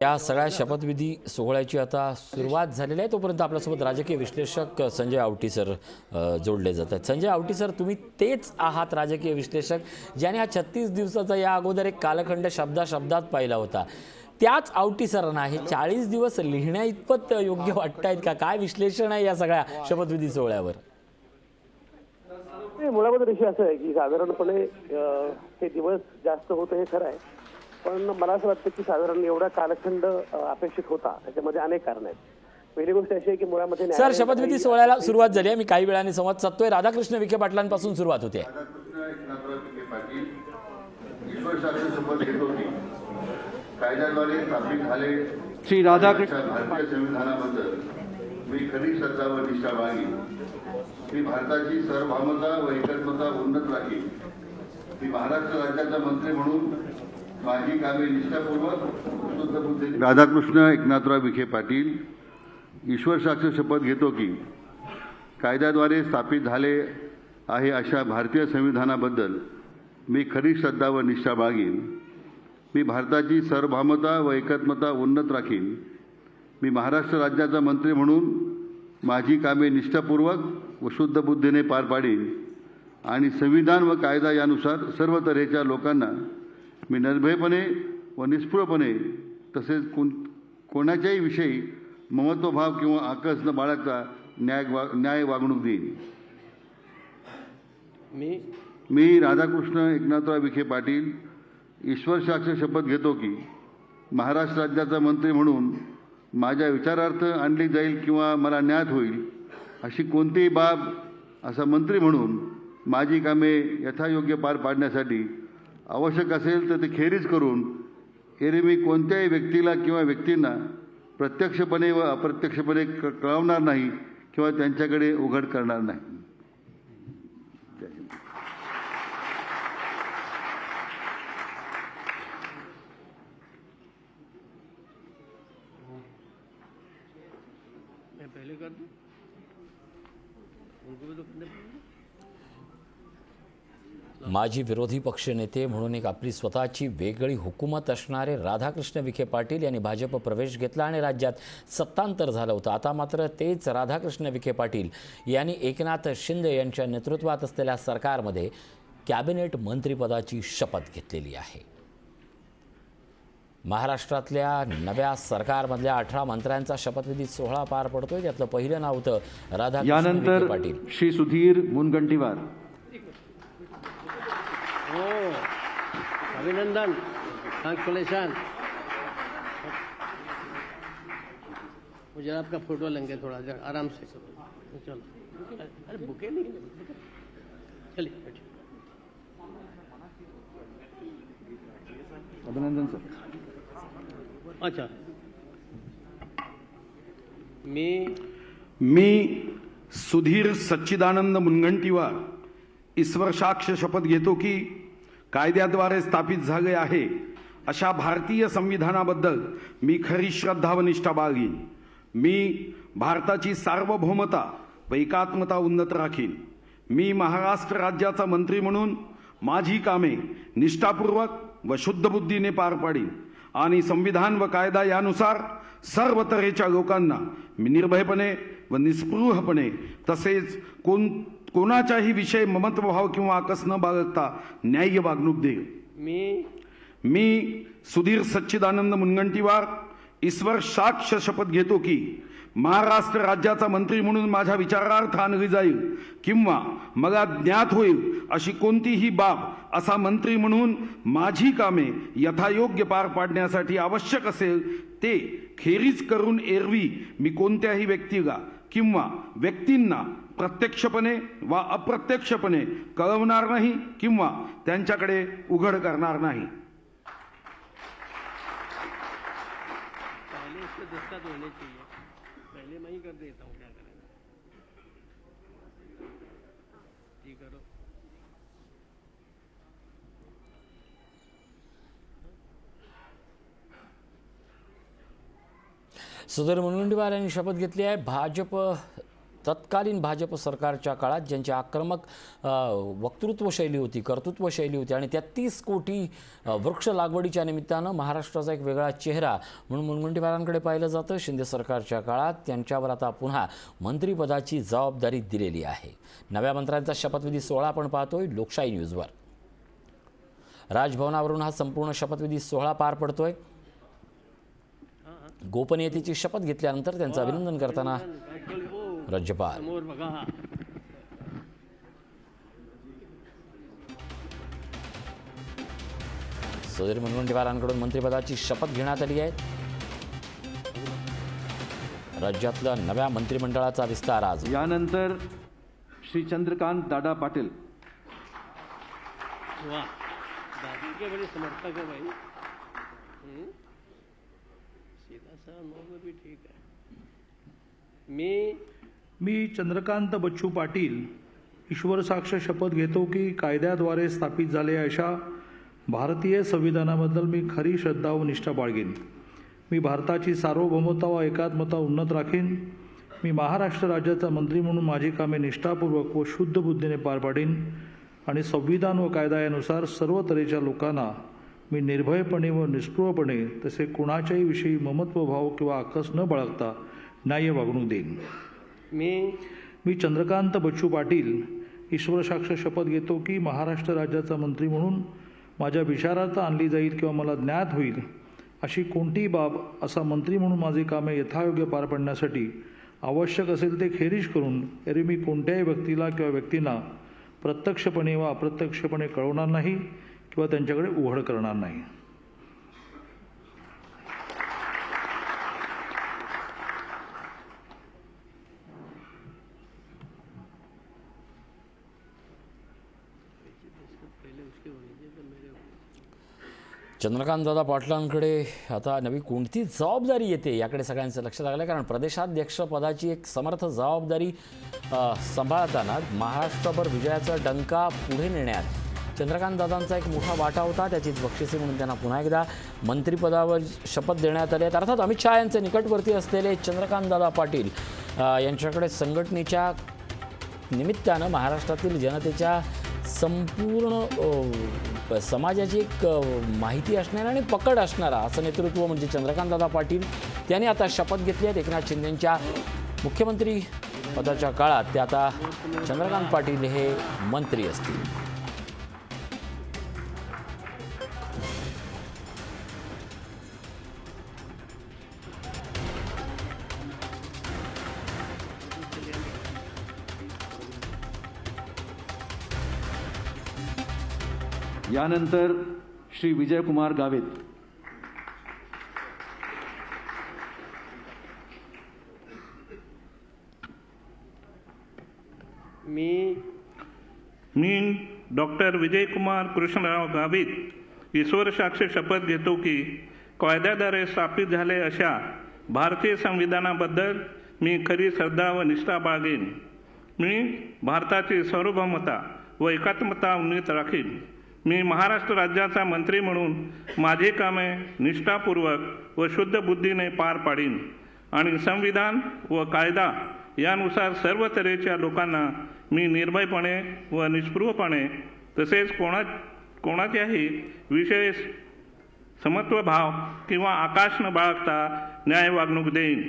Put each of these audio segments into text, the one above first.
या सगळ्या शपथविधी सोहळ्याची आता सुरुवात झालेली आहे। तोपर्यंत आपल्यासोबत राजकीय विश्लेषक संजय आवटी सर जोडले जातात। संजय आवटी सर, तुम्ही तेच आहात राजकीय विश्लेषक ज्याने हा 36 दिवसाचा या अगोदर एक कालखंड शब्दात पाहिला होता। त्याच आवटी सरांना हे 40 दिवस लिहिण्या इतपत योग्य वाटतायत का? काय विश्लेषण आहे या सगळ्या शपथविधी सोहळ्यावर? मुळामध्ये विषय असं आहे की साधारणपणे हे दिवस जास्त होतं हे खरं आहे, पण मला असं वाटतं की साधारण एवढा कालखंड अपेक्षित होता। त्याच्यामध्ये अनेक कारण आहेत। पहिली गोष्ट अशी आहे की मुळामध्ये सर, शपथविधी सोहळ्याला सुरुवात झाली आहे। मी काही वेळाने संवाद साधतोय। राधाकृष्ण विखे पाटलांपासून सुरुवात होते। कायद्याद्वारे स्थापित झाले श्री राधाकृष्ण भारतीय संविधानाबद्दल मी खरी श्रद्धा व निष्ठा बाळगीन। मी भारताची सार्वभौमता व एकात्मता उन्नत राखीन। मी महाराष्ट्र राज्याचा मंत्री म्हणून माझी कामे निष्ठापूर्वक शुद्ध बुद्धीने। राधाकृष्ण एकनाथराव विखे पाटील ईश्वर साक्ष शपथ घेतो की कायद्याद्वारे स्थापित झाले आहे अशा भारतीय संविधानाबद्दल मी खरी श्रद्धा व निष्ठा बाळगीन। मी भारताची सार्वभौमता व एकात्मता उन्नत राखीन। मी महाराष्ट्र राज्याचा मंत्री म्हणून माझी कामे निष्ठापूर्वक व शुद्ध बुद्धीने पार पाडीन आणि संविधान व कायदा यानुसार सर्व तऱ्हेच्या लोकांना मी निर्भयपणे व निष्पृहपणे तसेच कोणाच्याही विषयी ममत्वभाव किंवा आकस न बाळगता न्याय वागणूक देईन। मी राधाकृष्ण एकनाथराव विखे पाटील ईश्वर साक्ष शपथ घेतो की महाराष्ट्र राज्याचा मंत्री म्हणून माझ्या विचारार्थ आणली जाईल किंवा मला ज्ञात होईल अशी कोणतीही बाब असा मंत्री म्हणून माझी कामे यथायोग्य पार पाडण्यासाठी आवश्यक असेल तर ते खेरीज करून एरवी मी कोणत्याही व्यक्तीला किंवा व्यक्तींना प्रत्यक्षपणे व अप्रत्यक्षपणे कळवणार नाही किंवा त्यांच्याकडे उघड करणार नाही। पहले कर दूं उनको भी तो माजी विरोधी पक्षनेते म्हणून एक आपली स्वतःची वेगळी हुकूमत असणारे राधाकृष्ण विखे पाटील यांनी भाजप प्रवेश घेतला आणि राज्यात सत्तांतर झालं होतं। आता मात्र तेच राधाकृष्ण विखे पाटील यांनी एकनाथ शिंदे यांच्या नेतृत्वात असलेल्या सरकारमध्ये कॅबिनेट मंत्रिपदाची शपथ घेतलेली आहे। महाराष्ट्रातल्या नव्या सरकारमधल्या 18 मंत्र्यांचा शपथविधी सोहळा पार पडतोय। त्यातलं पहिलं नाव होतं राधाकृष्ण विखे पाटील। श्री सुधीर मुनगंटीवार। अभिनंदन, कांग्रेचुलेशन। मुझे आपका फोटो लेंगे थोड़ा देर आराम से। चलो, अरे बुके नहीं, चलिए बैठिए। अभिनंदन सर। अच्छा, मी सुधीर सच्चिदानंद मुनगंटीवार ईश्वर साक्ष शपथ घेतो की कायद्याद्वारे स्थापित झाले आहे अशा भारतीय संविधानाबद्दल मी खरी श्रद्धा व निष्ठा बाळगीन। मी भारताची सार्वभौमता व एकात्मता उन्नत राखीन। मी महाराष्ट्र राज्याचा मंत्री म्हणून माझी कामे निष्ठापूर्वक व शुद्ध बुद्धीने पार पाडीन आणि संविधान व कायदा यानुसार सर्व तऱ्हेच्या लोकांना मी निर्भयपणे व निस्पृहपणे तसेच कोणाच्याही विषय ममत्वभाव किंवा आकस न बाळगता न्याय्य वागणूक देईन। मी सुधीर सच्चिदानंद मुनगंटीवार ईश्वर साक्ष शपथ घेतो की महाराष्ट्र राज्याचा मंत्री म्हणून माझ्या विचारार्थ आणली जाईल किंवा मला ज्ञात होईल अशी कोणतीही बाब असा मंत्री म्हणून माझी कामे यथायोग्य पार पाडण्यासाठी आवश्यक असेल ते खेरीज करून एरवी मी कोणत्याही व्यक्तीला किंवा व्यक्तींना प्रत्यक्षपणे वा अप्रत्यक्षपणे कळवणार नाही किंवा त्यांच्याकडे उघड करणार नाही। पहले इसको दस्तखत होने चाहिए, पहले मैं ही कर देता हूँ, क्या करेंगे। जी करो। सुधीर मुनगंटीवार यांनी शपथ घेतली आहे। भाजप तत्कालीन भाजप सरकारच्या काळात ज्यांची आक्रमक वक्तृत्व शैली होती, कर्तृत्व शैली होती आणि त्या 30 कोटी वृक्ष लागवडीच्या निमित्तानं महाराष्ट्राचा एक वेगळा चेहरा म्हणून मुनगंटीवारांकडे पाहिलं जातं. शिंदे सरकारच्या काळात त्यांच्यावर आता पुन्हा मंत्रिपदाची जबाबदारी दिलेली आहे. नव्या मंत्र्यांचा शपथविधी सोहळा आपण पाहतोय लोकशाही न्यूजवर. राजभवनावरून हा संपूर्ण शपथविधी सोहळा पार पडतोय. गोपनीयतेची शपथ घेतल्यानंतर त्यांचं अभिनंदन करताना राज्यपाल समोर बघा. सुधीर मुनगंटीवारांकडून मंत्रिपदाची शपथ घेण्यात आली आहे. राज्यातल्या नव्या मंत्रिमंडळाचा विस्तार आज. यानंतर श्री चंद्रकांत दादा पाटील. वाह, दादी के बड़े समर्थक है भाई. सीधा सा नोट भी ठीक है. मी चंद्रकांत बच्चू पाटील ईश्वर साक्ष शपथ घेतो की कायद्याद्वारे स्थापित झालेल्या अशा भारतीय संविधानाबद्दल मी खरी श्रद्धा व निष्ठा बाळगेन. मी भारताची सार्वभौमता व एकात्मता उन्नत राखीन. मी महाराष्ट्र राज्याचा मंत्री म्हणून माझी कामे निष्ठापूर्वक व शुद्ध बुद्धीने पार पाडीन आणि संविधान व कायदा यानुसार सर्व तऱ्हेच्या लोकांना मी निर्भयपणे व निष्पृहपणे तसे कुणाच्याही विषयी ममत्वभाव किंवा आकस न बाळगता न्याय्य वागणूक देईन. मी चंद्रकांत बच्चू पाटील ईश्वर साक्ष शपथ घेतो की महाराष्ट्र राज्याचा मंत्री म्हणून माझ्या विचारार्थ आणली जाईल किंवा मला ज्ञात होईल अशी कोणतीही बाब असा मंत्री म्हणून माझी कामे यथायोग्य पार पाडण्यासाठी आवश्यक असेल ते खेरीज करून एरवी मी कोणत्याही व्यक्तीला किंवा व्यक्तींना प्रत्यक्षपणे व अप्रत्यक्षपणे कळवणार नाही किंवा त्यांच्याकडे उघड करणार नाही. चंद्रकांतदादा पाटलांकडे आता नवी कोणती जबाबदारी येते याकडे सगळ्यांचं लक्ष लागलं आहे. कारण प्रदेशाध्यक्ष पदाची एक समर्थ जबाबदारी सांभाळताना महाराष्ट्रभर विजयाचा डंका पुढे नेण्यात चंद्रकांतदादांचा एक मोठा वाटा होता. त्याचीच बक्षिसे म्हणून त्यांना पुन्हा एकदा मंत्रिपदावर शपथ देण्यात आली. अर्थात अमित शहा यांचे निकटवर्ती असलेले चंद्रकांतदादा पाटील यांच्याकडे संघटनेच्या निमित्तानं महाराष्ट्रातील जनतेच्या संपूर्ण समाजाची एक माहिती असणारा आणि पकड असणारा असं नेतृत्व म्हणजे चंद्रकांतदादा पाटील. त्यांनी आता शपथ घेतली आहे. एकनाथ शिंदेंच्या मुख्यमंत्री पदाच्या काळात ते आता चंद्रकांत पाटील हे मंत्री असतील. यानंतर श्री विजयकुमार गावित. मी डॉक्टर विजयकुमार कृष्णराव गावित ईश्वर साक्ष शपथ घेतो की कायद्याद्वारे स्थापित झाले अशा भारतीय संविधानाबद्दल मी खरी श्रद्धा व निष्ठा बाळगेन. मी भारताची सार्वभौमता व एकात्मता उन्नत राखीन. मी महाराष्ट्र राज्याचा मंत्री म्हणून माझी कामे निष्ठापूर्वक व शुद्ध बुद्धीने पार पाडीन आणि संविधान व कायदा यानुसार सर्व तऱ्हेच्या लोकांना मी निर्भयपणे व निष्पृहपणे तसेच कोणाच्याही विशेष समत्वभाव किंवा आकाश न बाळगता न्याय वागणूक देईन.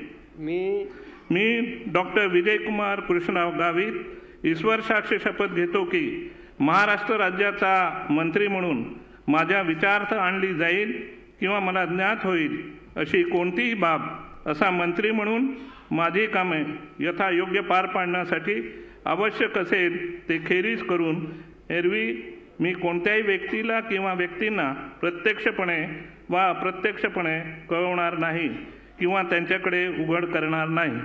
मी डॉक्टर विजयकुमार कृष्णराव गावित ईश्वर साक्ष शपथ घेतो की महाराष्ट्र राज्याचा मंत्री म्हणून माझ्या विचारार्थ आणली जाईल किंवा मला ज्ञात होईल अशी कोणतीही बाब असा मंत्री म्हणून माझी कामे यथायोग्य पार पाडण्यासाठी आवश्यक असेल ते खेरीज करून एरवी मी कोणत्याही व्यक्तीला किंवा व्यक्तींना प्रत्यक्षपणे वा अप्रत्यक्षपणे कळवणार नाही किंवा त्यांच्याकडे उघड करणार नाही.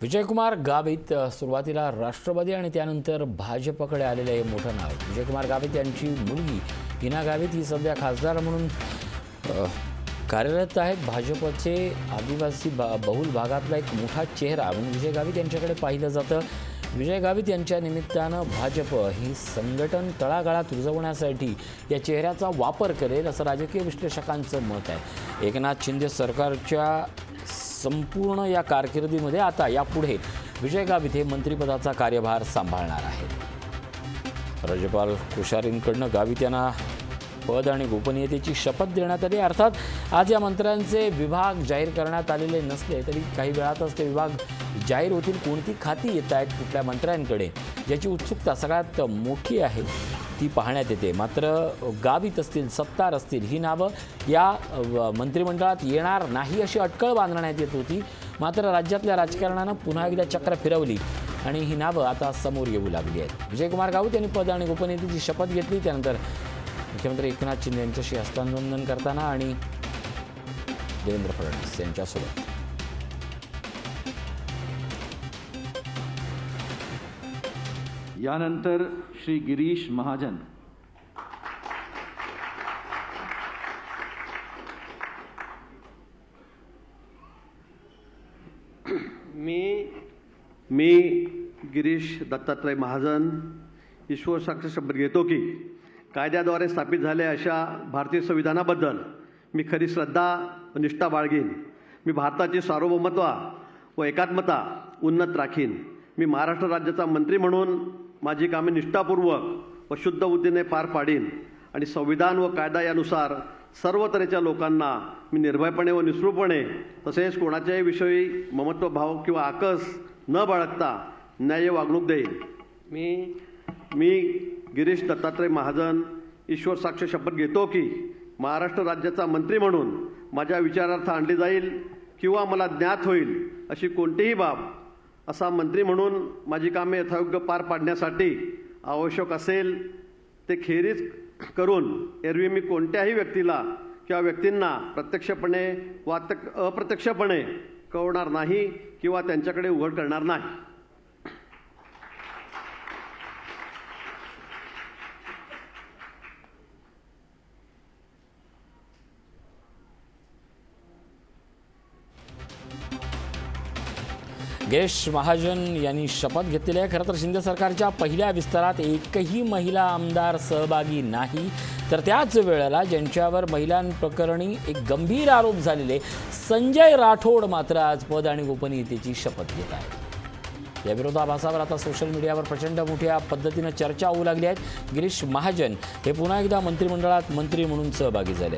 विजयकुमार गावित सुरुवातीला राष्ट्रवादी आणि त्यानंतर भाजपकडे आलेलं हे मोठं नाव. विजयकुमार गावित यांची मुलगी हिना गावित ही सध्या खासदार म्हणून कार्यरत आहेत. भाजपचे आदिवासी बहुल भागातला एक मोठा चेहरा म्हणून विजय गावित यांच्याकडे पाहिलं जातं. विजय गावित यांच्या निमित्तानं भाजप ही संघटन तळागाळात रुजवण्यासाठी या चेहऱ्याचा वापर करेल असं राजकीय विश्लेषकांचं मत आहे. एकनाथ शिंदे सरकारच्या संपूर्ण या कारकिर्दीमध्ये आता यापुढे विजय गावित हे मंत्रिपदाचा कार्यभार सांभाळणार आहेत. राज्यपाल कोश्यारींकडनं गावित यांना पद आणि गोपनीयतेची शपथ देण्यात आली. अर्थात आज या मंत्र्यांचे विभाग जाहीर करण्यात आलेले नसले तरी काही वेळातच ते विभाग जाहीर होतील. कोणती खाती येत आहेत कुठल्या मंत्र्यांकडे याची उत्सुकता सगळ्यात मोठी आहे ती पाहण्यात येते. मात्र गावित असतील, सत्तार असतील ही नावं या मंत्रिमंडळात येणार नाही अशी अटकळ बांधण्यात येत होती. मात्र राज्यातल्या राजकारणानं पुन्हा एकदा चक्र फिरवली आणि ही नावं आता समोर येऊ लागली आहेत. विजयकुमार गावित यांनी पद आणि गोपनीयतेची शपथ घेतली. त्यानंतर मुख्यमंत्री एकनाथ शिंदे यांच्याशी हस्तांदोलन करताना आणि देवेंद्र फडणवीस यांच्यासोबत. यानंतर श्री गिरीश महाजन. मी गिरीश दत्तात्रय महाजन ईश्वर साक्ष शपथ घेतो की कायद्याद्वारे स्थापित झालेल्या अशा भारतीय संविधानाबद्दल मी खरी श्रद्धा व निष्ठा बाळगीन. मी भारताची सार्वभौमत्व व एकात्मता उन्नत राखीन. मी महाराष्ट्र राज्याचा मंत्री म्हणून माझी कामे निष्ठापूर्वक व शुद्ध बुद्धीने पार पाडीन आणि संविधान व कायदा यानुसार सर्व तऱ्हेच्या लोकांना मी निर्भयपणे व निस्पृहपणे तसेच कोणाच्याही विषयी ममत्वभाव किंवा आकस न बाळगता न्याय्य वागणूक देईन. मी गिरीश दत्तात्रय महाजन ईश्वर साक्ष शपथ घेतो की महाराष्ट्र राज्याचा मंत्री म्हणून माझ्या विचारार्थ आणली जाईल किंवा मला ज्ञात होईल अशी कोणतीही बाब असा मंत्री म्हणून माझी कामे यथायोग्य पार पाडण्यासाठी आवश्यक असेल ते खेरीज करून एरवी मी कोणत्याही व्यक्तीला किंवा व्यक्तींना प्रत्यक्षपणे वा अप्रत्यक्षपणे कळवणार नाही किंवा त्यांच्याकडे उघड करणार नाही. गिरीश महाजन यांनी शपथ घेतलेली आहे. खरं तर शिंदे सरकारच्या पहिल्या विस्तारात एकही महिला आमदार सहभागी नाही. तर त्याच वेळेला ज्यांच्यावर महिलांप्रकरणी एक गंभीर आरोप झालेले संजय राठोड मात्र आज पद आणि गोपनीयतेची शपथ घेत आहेत. या विरोधाभासावर आता सोशल मीडियावर प्रचंड मोठ्या पद्धतीनं चर्चा होऊ लागली आहे. गिरीश महाजन हे पुन्हा एकदा मंत्रिमंडळात मंत्री म्हणून सहभागी झाले.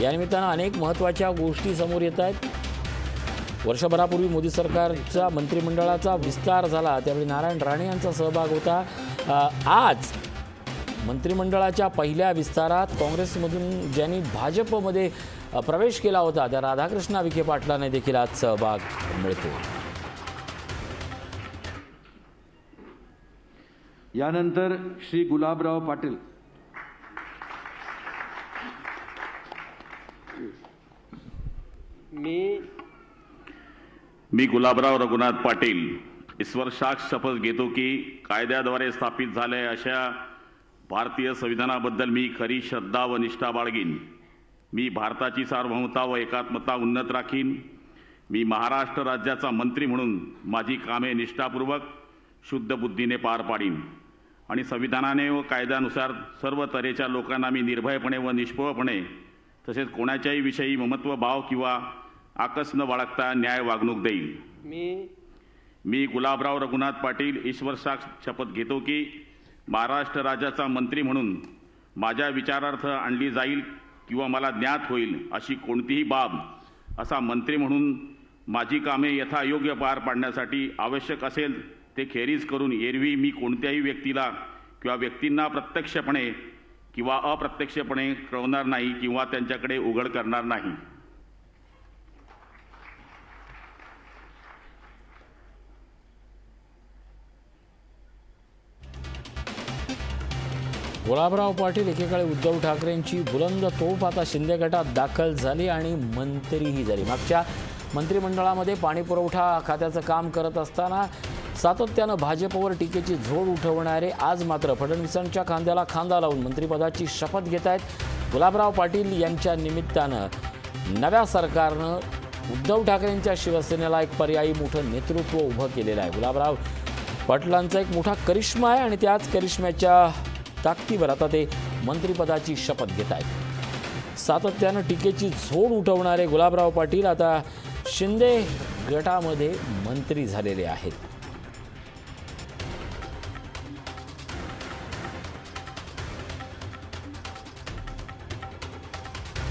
या निमित्तानं अनेक महत्त्वाच्या गोष्टी समोर येत आहेत. वर्षभरापूर्वी मोदी सरकारच्या मंत्रिमंडळाचा विस्तार झाला त्यावेळी नारायण राणे यांचा सहभाग होता. आज मंत्रिमंडळाच्या पहिल्या विस्तारात काँग्रेसमधून ज्यांनी भाजपमध्ये प्रवेश केला होता त्या राधाकृष्ण विखे पाटलांना देखील आज सहभाग मिळतो. यानंतर श्री गुलाबराव पाटील. मी गुलाबराव रघुनाथ पाटील ईश्वर साक्ष शपथ घेतो की कायद्याद्वारे स्थापित झालेल्या अशा भारतीय संविधानाबद्दल मी खरी श्रद्धा व निष्ठा बाळगीन. मी भारताची सार्वभौमता व एकात्मता उन्नत राखीन. मी महाराष्ट्र राज्याचा मंत्री म्हणून माझी कामे निष्ठापूर्वक शुद्ध बुद्धीने पार पाडीन आणि संविधानाने व कायद्यानुसार सर्व तऱ्हेच्या लोकांना मी निर्भयपणे व निष्पळपणे तसेच कोणाच्याही विषयी ममत्वभाव किंवा आकस न बाळगता न्याय वागणूक देईल. मी गुलाबराव रघुनाथ पाटील ईश्वर साक्ष शपथ घेतो की महाराष्ट्र राज्याचा मंत्री म्हणून माझ्या विचारार्थ आणली जाईल किंवा मला ज्ञात होईल अशी कोणतीही बाब असा मंत्री म्हणून माझी कामे यथायोग्य पार पाडण्यासाठी आवश्यक असेल ते खेरीज करून एरवी मी कोणत्याही व्यक्तीला किंवा व्यक्तींना प्रत्यक्षपणे किंवा अप्रत्यक्षपणे कळवणार नाही किंवा त्यांच्याकडे उघड करणार नाही. गुलाबराव पाटील एकेकाळी उद्धव ठाकरेंची बुलंद तोफ आता शिंदे गटात दाखल झाली आणि मंत्रीही झाली. मागच्या मंत्रिमंडळामध्ये पाणीपुरवठा खात्याचं काम करत असताना सातत्यानं भाजपवर टीकेची झोड उठवणारे आज मात्र फडणवीसांच्या खांद्याला खांदा लावून मंत्रिपदाची शपथ घेत आहेत. गुलाबराव पाटील यांच्या निमित्तानं नव्या सरकारनं उद्धव ठाकरेंच्या शिवसेनेला एक पर्यायी मोठं नेतृत्व उभं केलेलं आहे. गुलाबराव पाटलांचा एक मोठा करिश्मा आहे आणि त्याच करिश्म्याच्या ताकदीवर आता ते मंत्रिपदाची शपथ घेत आहेत. सातत्यानं टीकेची झोड उठवणारे गुलाबराव पाटील आता शिंदे गटामध्ये मंत्री झालेले आहेत.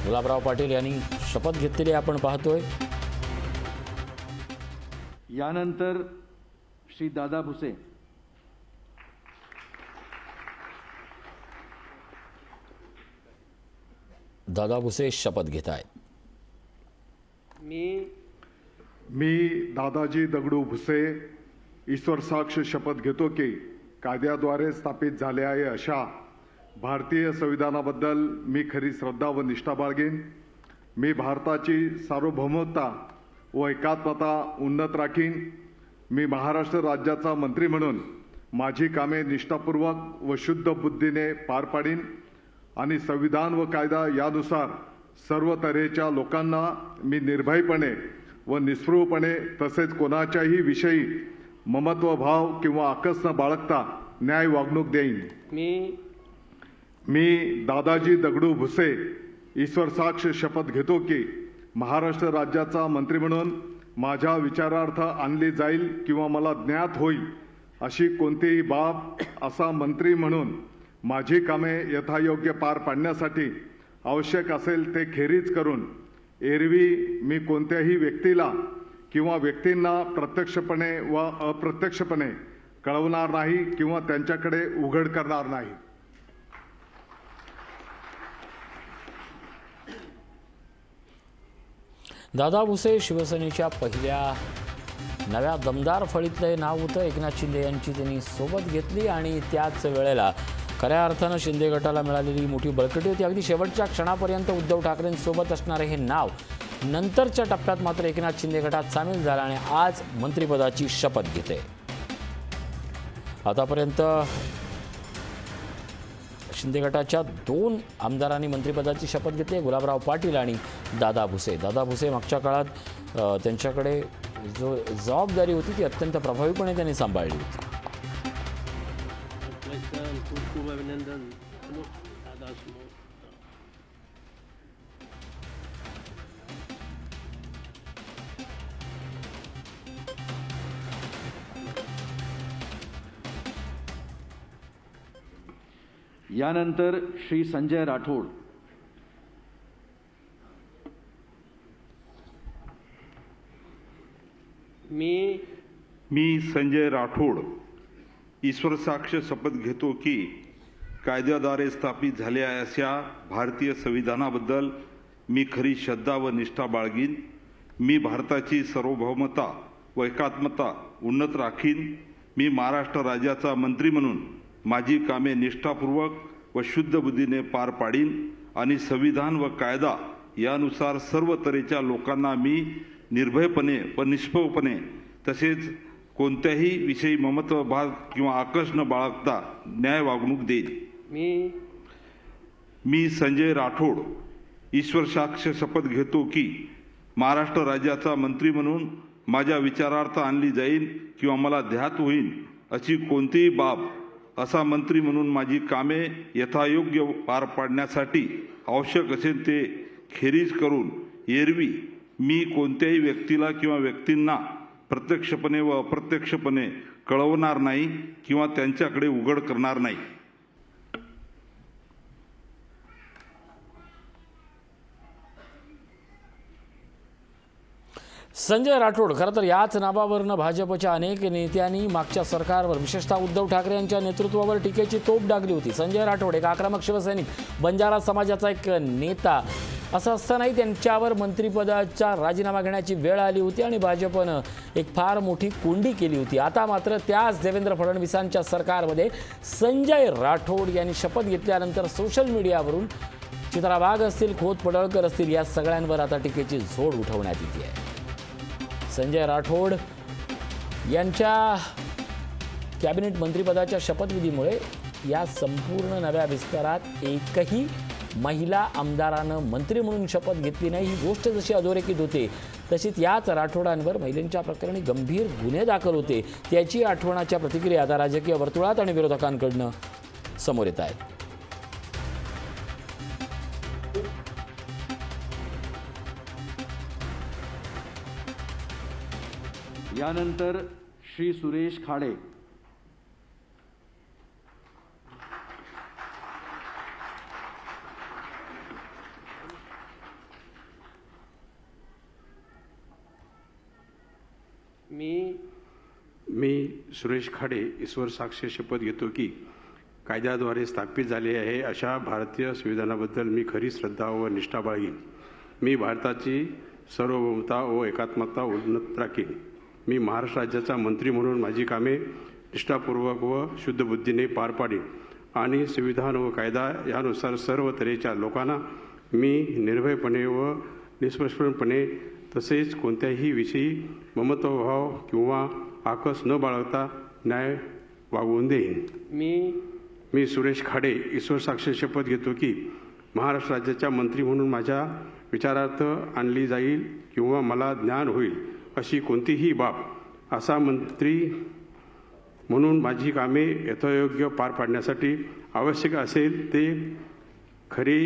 गुलाबराव पाटील यांनी शपथ घेतलेली आपण पाहतोय. यानंतर श्री दादा भुसे. दादा भुसे शपथ घेत आहेत. मी दादाजी दगडू भुसे ईश्वर साक्ष शपथ घेतो की कायद्याद्वारे स्थापित झाले आहे अशा भारतीय संविधानाबद्दल मी खरी श्रद्धा व निष्ठा बाळगेन. मी भारताची सार्वभौमता व एकात्मता उन्नत राखीन. मी महाराष्ट्र राज्याचा मंत्री म्हणून माझी कामे निष्ठापूर्वक व शुद्ध बुद्धीने पार पाडीन आणि संविधान व कायदा यानुसार सर्व तऱ्हेच्या लोकांना मी निर्भयपणे व निस्पृहपणे तसेच कोणाच्याही विषयी ममत्वभाव किंवा आकस न बाळगता न्याय वागणूक देईन. मी दादाजी दगडू भुसे ईश्वर साक्ष शपथ घेतो की महाराष्ट्र राज्याचा मंत्री म्हणून माझ्या विचारार्थ आणली जाईल किंवा मला ज्ञात होईल अशी कोणतीही बाब असा मंत्री म्हणून माझी कामे यथायोग्य पार पाडण्यासाठी आवश्यक असेल ते खेरीज करून एरवी मी कोणत्याही व्यक्तीला किंवा व्यक्तींना प्रत्यक्षपणे व अप्रत्यक्षपणे कळवणार नाही किंवा त्यांच्याकडे उघड करणार नाही. दादा भुसे शिवसेनेच्या पहिल्या नव्या दमदार फळीतलं हे नाव होतं. एकनाथ शिंदे यांची त्यांनी सोबत घेतली आणि त्याच वेळेला खऱ्या अर्थानं शिंदे गटाला मिळालेली मोठी बळकटी होती. अगदी शेवटच्या क्षणापर्यंत उद्धव ठाकरेंसोबत असणारे हे नाव नंतरच्या टप्प्यात मात्र एकनाथ शिंदे गटात सामील झाला आणि आज मंत्रिपदाची शपथ घेते. आतापर्यंत शिंदे गटाच्या 2 आमदारांनी मंत्रिपदाची शपथ घेतली, गुलाबराव पाटील आणि दादा भुसे. दादा भुसे मागच्या काळात त्यांच्याकडे जो जबाबदारी होती ती अत्यंत प्रभावीपणे त्यांनी सांभाळली होती. खूप अभिनंदन. दादा समोर यानंतर श्री संजय राठोड. मी संजय राठोड ईश्वर साक्ष शपथ घेतो की कायद्याद्वारे स्थापित झालेल्या अशा भारतीय संविधानाबद्दल मी खरी श्रद्धा व निष्ठा बाळगीन. मी भारताची सार्वभौमता व एकात्मता उन्नत राखीन. मी महाराष्ट्र राज्याचा मंत्री म्हणून माझी कामे निष्ठापूर्वक व शुद्ध बुद्धीने पार पाडीन आणि संविधान व कायदा यानुसार सर्व तऱ्हेच्या लोकांना मी निर्भयपणे व निष्पक्षपणे तसेच कोणत्याही विषयी ममत्वभाव किंवा आकस न बाळगता न्याय वागणूक देईन. मी संजय राठोड ईश्वर साक्ष शपथ घेतो की महाराष्ट्र राज्याचा मंत्री म्हणून माझ्या विचारार्थ आणली जाईल किंवा मला ध्यात होईल अशी कोणतीही बाब असा मंत्री म्हणून माझी कामे यथायोग्य पार पाडण्यासाठी आवश्यक असेल ते खेरीज करून एरवी मी कोणत्याही व्यक्तीला किंवा व्यक्तींना प्रत्यक्षपणे व अप्रत्यक्षपणे कळवणार नाही किंवा त्यांच्याकडे उघड करणार नाही. संजय राठोड. खरं तर याच नावावरनं भाजपच्या अनेक नेत्यांनी मागच्या सरकारवर विशेषतः उद्धव ठाकरे यांच्या नेतृत्वावर टीकेची तोफ डागली होती. संजय राठोड एक आक्रमक शिवसैनिक, बंजारा समाजाचा एक नेता असं असतानाही त्यांच्यावर मंत्रिपदाचा राजीनामा घेण्याची वेळ आली होती आणि भाजपनं एक फार मोठी कोंडी केली होती. आता मात्र त्याच देवेंद्र फडणवीसांच्या सरकारमध्ये संजय राठोड यांनी शपथ घेतल्यानंतर सोशल मीडियावरून चित्रा वाघ असतील, खोत पडळकर असतील या सगळ्यांवर आता टीकेची झोड उठवण्यात येते आहे. संजय राठोड यांच्या कॅबिनेट मंत्रिपदाच्या शपथविधीमुळे या संपूर्ण नव्या विस्तारात एकही महिला आमदारानं मंत्री म्हणून शपथ घेतली नाही. ही गोष्ट जशी अधोरेखित होते तशीच याच राठोडांवर महिलांच्या प्रकरणी गंभीर गुन्हे दाखल होते त्याची आठवणाच्या प्रतिक्रिया आता राजकीय वर्तुळात आणि विरोधकांकडनं समोर येत आहेत. यानंतर श्री सुरेश खाडे. मी सुरेश खाडे ईश्वर साक्ष शपथ घेतो की कायद्याद्वारे स्थापित झाले आहे अशा भारतीय संविधानाबद्दल मी खरी श्रद्धा व निष्ठा बाळगीन. मी भारताची सार्वभौमता व एकात्मता उन्नत राखीन. मी महाराष्ट्र राज्याचा मंत्री म्हणून माझी कामे निष्ठापूर्वक व शुद्ध बुद्धीने पार पाडीन आणि संविधान व कायदा यानुसार सर्व तऱ्हेच्या लोकांना मी निर्भयपणे व निष्पक्षपणे तसेच कोणत्याही विषयी ममत्वभाव किंवा आकस न बाळगता न्याय वागवून देईन. मी सुरेश खाडे ईश्वर साक्ष शपथ घेतो की महाराष्ट्र राज्याच्या मंत्री म्हणून माझ्या विचारार्थ आणली जाईल किंवा मला ज्ञान होईल अशी कोणतीही बाब असा मंत्री म्हणून माझी कामे यथायोग्य पार पाडण्यासाठी आवश्यक असेल ते खरे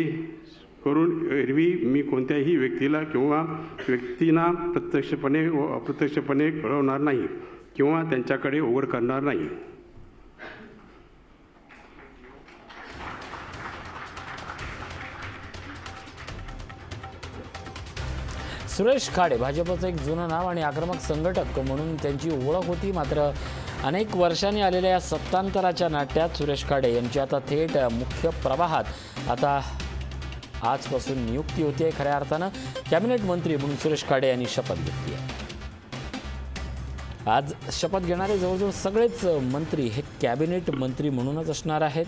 करून एरवी मी कोणत्याही व्यक्तीला किंवा व्यक्तींना प्रत्यक्षपणे व अप्रत्यक्षपणे कळवणार नाही किंवा त्यांच्याकडे उघड करणार नाही. सुरेश खाडे भाजपचं एक जुनं नाव आणि आक्रमक संघटक म्हणून त्यांची ओळख होती. मात्र अनेक वर्षांनी आलेल्या या सत्तांतराच्या नाट्यात सुरेश खाडे यांची आता थेट मुख्य प्रवाहात आता आजपासून नियुक्ती होती आहे. खऱ्या अर्थानं कॅबिनेट मंत्री म्हणून सुरेश खाडे यांनी शपथ घेतली आहे. आज शपथ घेणारे जवळजवळ सगळेच मंत्री हे कॅबिनेट मंत्री म्हणूनच असणार आहेत.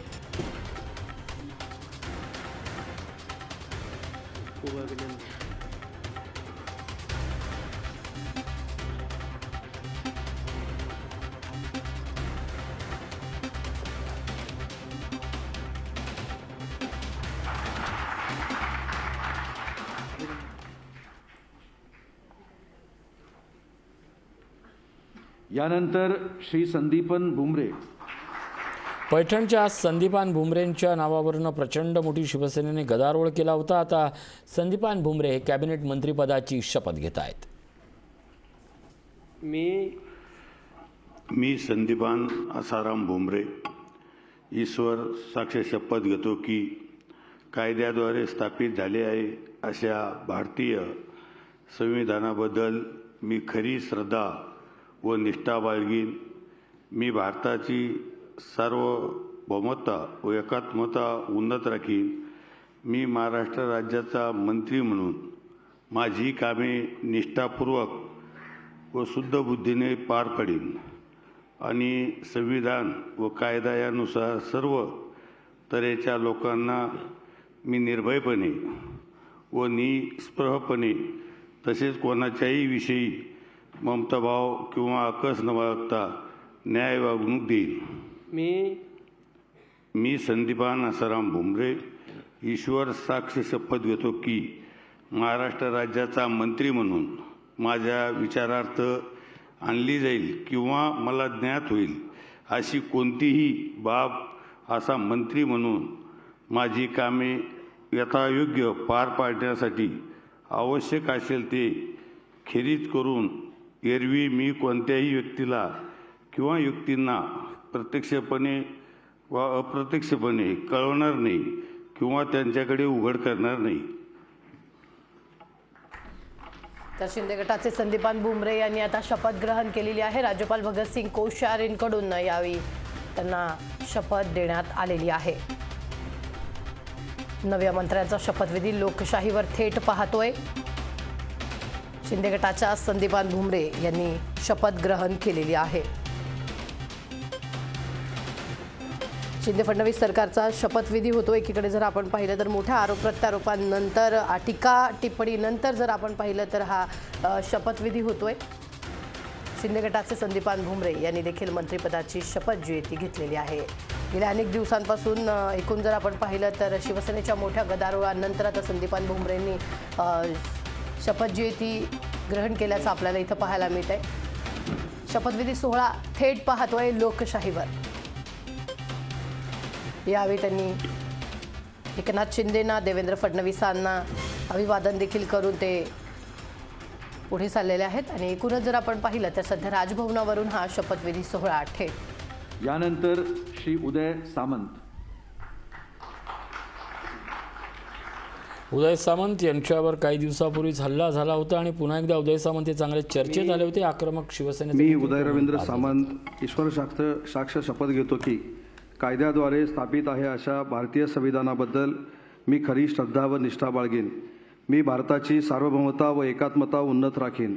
यानंतर श्री संदीपन भुमरे. पैठणच्या संदीपान भुमरेंच्या नावावरून प्रचंड मोठी शिवसेनेने गदारोळ केला होता. आता संदीपान भुमरे हे कॅबिनेट मंत्रिपदाची शपथ घेत आहेत. मी संदीपान आसाराम भुमरे ईश्वर साक्ष शपथ घेतो की कायद्याद्वारे स्थापित झाले आहे अशा भारतीय संविधानाबद्दल मी खरी श्रद्धा व निष्ठा बाळगीन. मी भारताची सार्वभौमता व एकात्मता उन्नत राखीन. मी महाराष्ट्र राज्याचा मंत्री म्हणून माझी कामे निष्ठापूर्वक व शुद्ध बुद्धीने पार पाडीन आणि संविधान व कायदा यानुसार सर्व तऱ्हेच्या लोकांना मी निर्भयपणे व निस्पृहपणे तसेच कोणाच्याही विषयी ममताभाव किंवा आकस न बाळगता न्याय वागणूक देईन. मी संदीपान आसाराम भुमरे ईश्वर साक्ष शपथ घेतो की महाराष्ट्र राज्याचा मंत्री म्हणून माझ्या विचारार्थ आणली जाईल किंवा मला ज्ञात होईल अशी कोणतीही बाब असा मंत्री म्हणून माझी कामे यथायोग्य पार पाडण्यासाठी आवश्यक असेल ते खेरीज करून एरवी मी कोणत्याही व्यक्तीला किंवा व्यक्तींना प्रत्यक्षपणे व अप्रत्यक्षपणे कळवणार नाही किंवा त्यांच्याकडे उघड करणार नाही. तर शिंदे गटाचे संदीपान भुमरे यांनी आता शपथ ग्रहण केलेली आहे. राज्यपाल भगतसिंग कोश्यारींकडून यावेळी त्यांना शपथ देण्यात आलेली आहे. नव्या मंत्र्यांचा शपथविधी लोकशाहीवर थेट पाहतोय. शिंदे गटाच्या संदीपान भुमरे यांनी शपथ ग्रहण केलेली आहे. शिंदे फडणवीस सरकारचा शपथविधी होतो. एकीकडे जर आपण पाहिलं तर मोठ्या आरोप प्रत्यारोपांनंतर टीका टिप्पणीनंतर जर आपण पाहिलं तर हा शपथविधी होतोय. शिंदे गटाचे संदीपान भुमरे यांनी देखील मंत्रिपदाची शपथ जी आहे ती घेतलेली आहे. गेल्या अनेक दिवसांपासून एकूण जर आपण पाहिलं तर शिवसेनेच्या मोठ्या गदारोळानंतर आता संदीपान भुमरेंनी शपथ जी आहे ती ग्रहण केल्याचं आपल्याला इथं पाहायला मिळत आहे. शपथविधी सोहळा थेट पाहतोय लोकशाहीवर. यावेळी त्यांनी एकनाथ शिंदेंना, देवेंद्र फडणवीसांना अभिवादन देखील करून ते पुढे चाललेले आहेत. आणि एकूणच जर आपण पाहिलं तर सध्या राजभवनावरून हा शपथविधी सोहळा थेट. यानंतर श्री उदय सामंत. उदय सामंत यांच्यावर काही दिवसापूर्वीच हल्ला झाला होता आणि पुन्हा एकदा उदय सामंत हे चांगले चर्चेत आले होते. आक्रमक शिवसेनेचे मी उदय रवींद्र सामंत ईश्वर साक्ष शपथ घेतो की कायद्याद्वारे स्थापित आहे अशा भारतीय संविधानाबद्दल मी खरी श्रद्धा व निष्ठा बाळगीन. मी भारताची सार्वभौमता व एकात्मता उन्नत राखीन.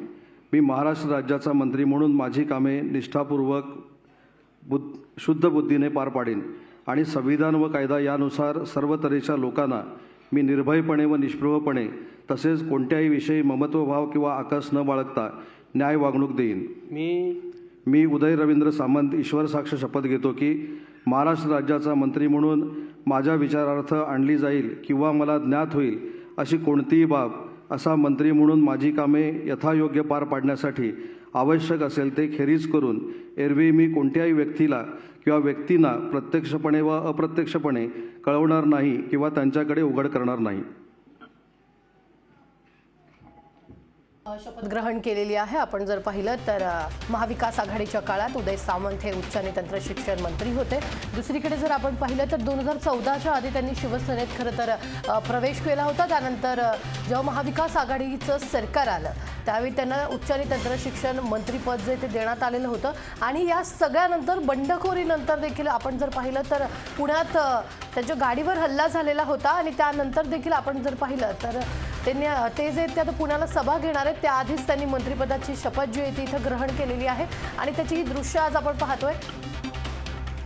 मी महाराष्ट्र राज्याचा मंत्री म्हणून माझी कामे निष्ठापूर्वक शुद्ध बुद्धीने पार पाडीन आणि संविधान व कायदा यानुसार सर्व तऱ्हेच्या लोकांना मी निर्भयपणे व निष्पृहपणे तसेच कोणत्याही विषयी ममत्वभाव किंवा आकस न बाळगता न्याय वागणूक देईन. मी उदय रवींद्र सामंत ईश्वर साक्ष शपथ घेतो की महाराष्ट्र राज्याचा मंत्री म्हणून माझ्या विचारार्थ आणली जाईल किंवा मला ज्ञात होईल अशी कोणतीही बाब असा मंत्री म्हणून माझी कामे यथायोग्य पार पाडण्यासाठी आवश्यक असेल ते खेरीज करून एरवी मी कोणत्याही व्यक्तीला किंवा व्यक्तींना प्रत्यक्षपणे व अप्रत्यक्षपणे कळवणार नाही किंवा त्यांच्याकडे उघड करणार नाही. शपथ ग्रहण केलेली आहे. आपण जर पाहिलं तर महाविकास आघाडीच्या काळात उदय सामंत हे उच्च आणि तंत्र शिक्षण मंत्री होते. दुसरीकडे जर आपण पाहिलं तर 2014च्या आधी त्यांनी शिवसेनेत खरं तर प्रवेश केला होता. त्यानंतर जेव्हा महाविकास आघाडीचं सरकार आलं त्यावेळी त्यांना उच्च आणि तंत्र शिक्षण मंत्रीपद जे ते देण्यात आलेलं होतं. आणि या सगळ्यानंतर बंडखोरीनंतर देखील आपण जर पाहिलं तर पुण्यात त्यांच्या गाडीवर हल्ला झालेला होता आणि त्यानंतर देखील आपण जर पाहिलं तर ते जे ते आता पुण्याला सभा घेणार आहेत त्याआधीच त्यांनी मंत्रिपदाची शपथ जी आहे ती इथं ग्रहण केलेली आहे. आणि त्याची ही दृश्य आज आपण पाहतोय.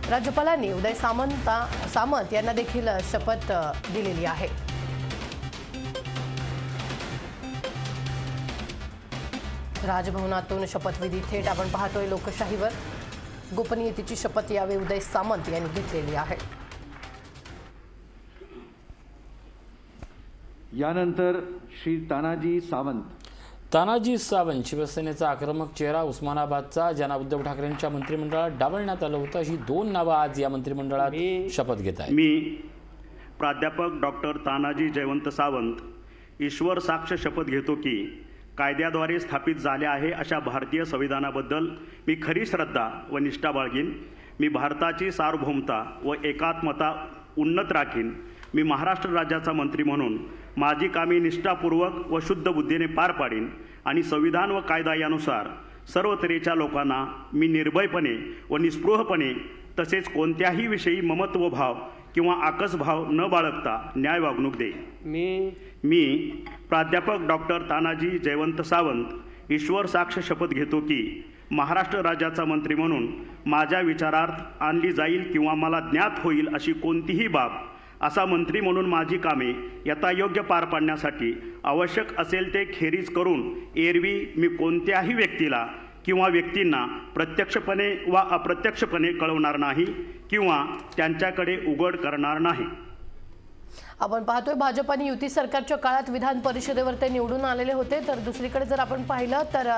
राज्यपालांनी उदय सामंत यांना देखील शपथ दिलेली आहे. राजभवनातून शपथविधी थेट आपण पाहतोय लोकशाहीवर. गोपनीयतेची शपथ यावेळी उदय सामंत यांनी घेतलेली आहे. यानंतर श्री तानाजी सावंत. तानाजी सावंत शिवसेनेचा आक्रमक चेहरा. उस्मानाबादचा ज्यांना उद्धव ठाकरेंच्या मंत्रिमंडळात डावलण्यात आलं होतं अशी 2 नावं आज या मंत्रिमंडळात शपथ घेत आहेत. मी प्राध्यापक डॉक्टर तानाजी जयवंत सावंत ईश्वर साक्ष शपथ घेतो की कायद्याद्वारे स्थापित झाले आहे अशा भारतीय संविधानाबद्दल मी खरी श्रद्धा व निष्ठा बाळगीन. मी भारताची सार्वभौमता व एकात्मता उन्नत राखीन. मी महाराष्ट्र राज्याचा मंत्री म्हणून माझी कामे निष्ठापूर्वक व शुद्ध बुद्धीने पार पाडीन आणि संविधान व कायदा यानुसार सर्व तऱ्हेच्या लोकांना मी निर्भयपणे व निस्पृहपणे तसेच कोणत्याही विषयी ममत्वभाव किंवा आकसभाव न बाळगता न्याय वागणूक देईन. मी प्राध्यापक डॉक्टर तानाजी जयवंत सावंत ईश्वर साक्ष शपथ घेतो की महाराष्ट्र राज्याचा मंत्री म्हणून माझ्या विचारार्थ आणली जाईल किंवा मला ज्ञात होईल अशी कोणतीही बाब असा मंत्री म्हणून माझी कामे यथायोग्य पार पाडण्यासाठी आवश्यक असेल ते खेरीज करून एरवी मी कोणत्याही व्यक्तीला किंवा व्यक्तींना प्रत्यक्षपणे वा अप्रत्यक्षपणे कळवणार नाही किंवा त्यांच्याकडे उघड करणार नाही. आपण पाहतोय भाजप आणि युती सरकारच्या काळात विधान परिषदेवर ते निवडून आलेले होते. तर दुसरीकडे जर आपण पाहिलं तर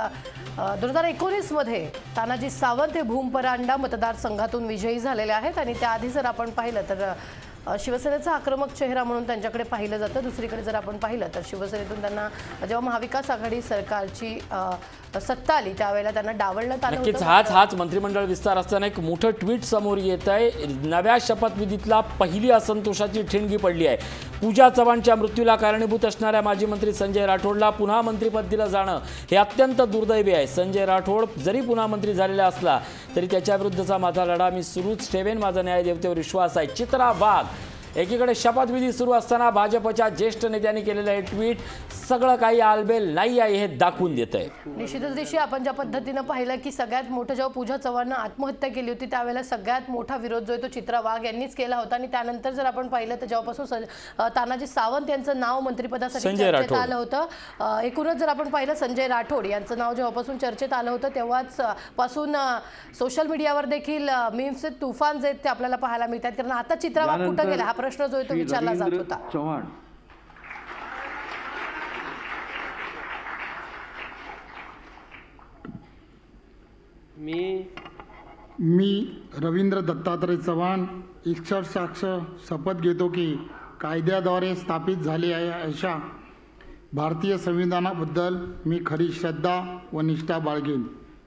2019 मध्ये तानाजी सावंत हे भूमपरांडा मतदारसंघातून विजयी झालेले आहेत. आणि त्याआधी जर आपण पाहिलं तर शिवसेनेचा आक्रमक चेहरा म्हणून त्यांच्याकडे पाहिलं जातं. दुसरीकडे जर आपण पाहिलं तर शिवसेनेतून त्यांना जेव्हा महाविकास आघाडी सरकारची सत्ता आली त्यावेळेला त्यांना डावलण्यात आलं नक्कीच. होतं. हाच मंत्रिमंडळ विस्तार असताना एक मोठं ट्विट समोर येत आहे. नव्या शपथविधीतला पहिली असंतोषाची ठिणगी पडली आहे. पूजा चव्हाणच्या मृत्यूला कारणीभूत असणाऱ्या माजी मंत्री संजय राठोडला पुन्हा मंत्रिपद दिलं जाणं हे अत्यंत दुर्दैवी आहे. संजय राठोड जरी पुन्हा मंत्री झालेला असला तरी त्याच्याविरुद्धचा माझा लढा मी सुरूच ठेवेन. माझा न्यायदेवतेवर विश्वास आहे. चित्रा वाघ. एकीकडे शपथविधी सुरू असताना भाजपच्या ज्येष्ठ नेत्यांनी केलेलं हे ट्विट सगळं काही आलबेल नाही आहे हे दाखवून देत आहे. निश्चितच दिवशी आपण ज्या पद्धतीनं पाहिलं की सगळ्यात मोठं जेव्हा पूजा चव्हाणनं आत्महत्या केली होती त्यावेळेला सगळ्यात मोठा विरोध जो आहे तो चित्रा वाघ यांनीच केला होता. आणि त्यानंतर जर आपण पाहिलं तर जेव्हापासून तानाजी सावंत यांचं नाव मंत्रिपदासाठी चर्चेत आलं होतं. एकूणच जर आपण पाहिलं संजय राठोड यांचं नाव जेव्हापासून चर्चेत आलं होतं तेव्हाच पासून सोशल मीडियावर देखील मीम्सचे तुफान जे ते आपल्याला पाहायला मिळतात. कारण आता चित्रा वाघ कुठं गेला हा प्रश्न जो आहे तो विचारला जात होता. चव्हाण. मी रवींद्र दत्तात्रय चव्हाण ईश्वर साक्ष शपथ घेतो की कायद्याद्वारे स्थापित झाले आहे अशा भारतीय संविधानाबद्दल मी खरी श्रद्धा व निष्ठा बाळगेन.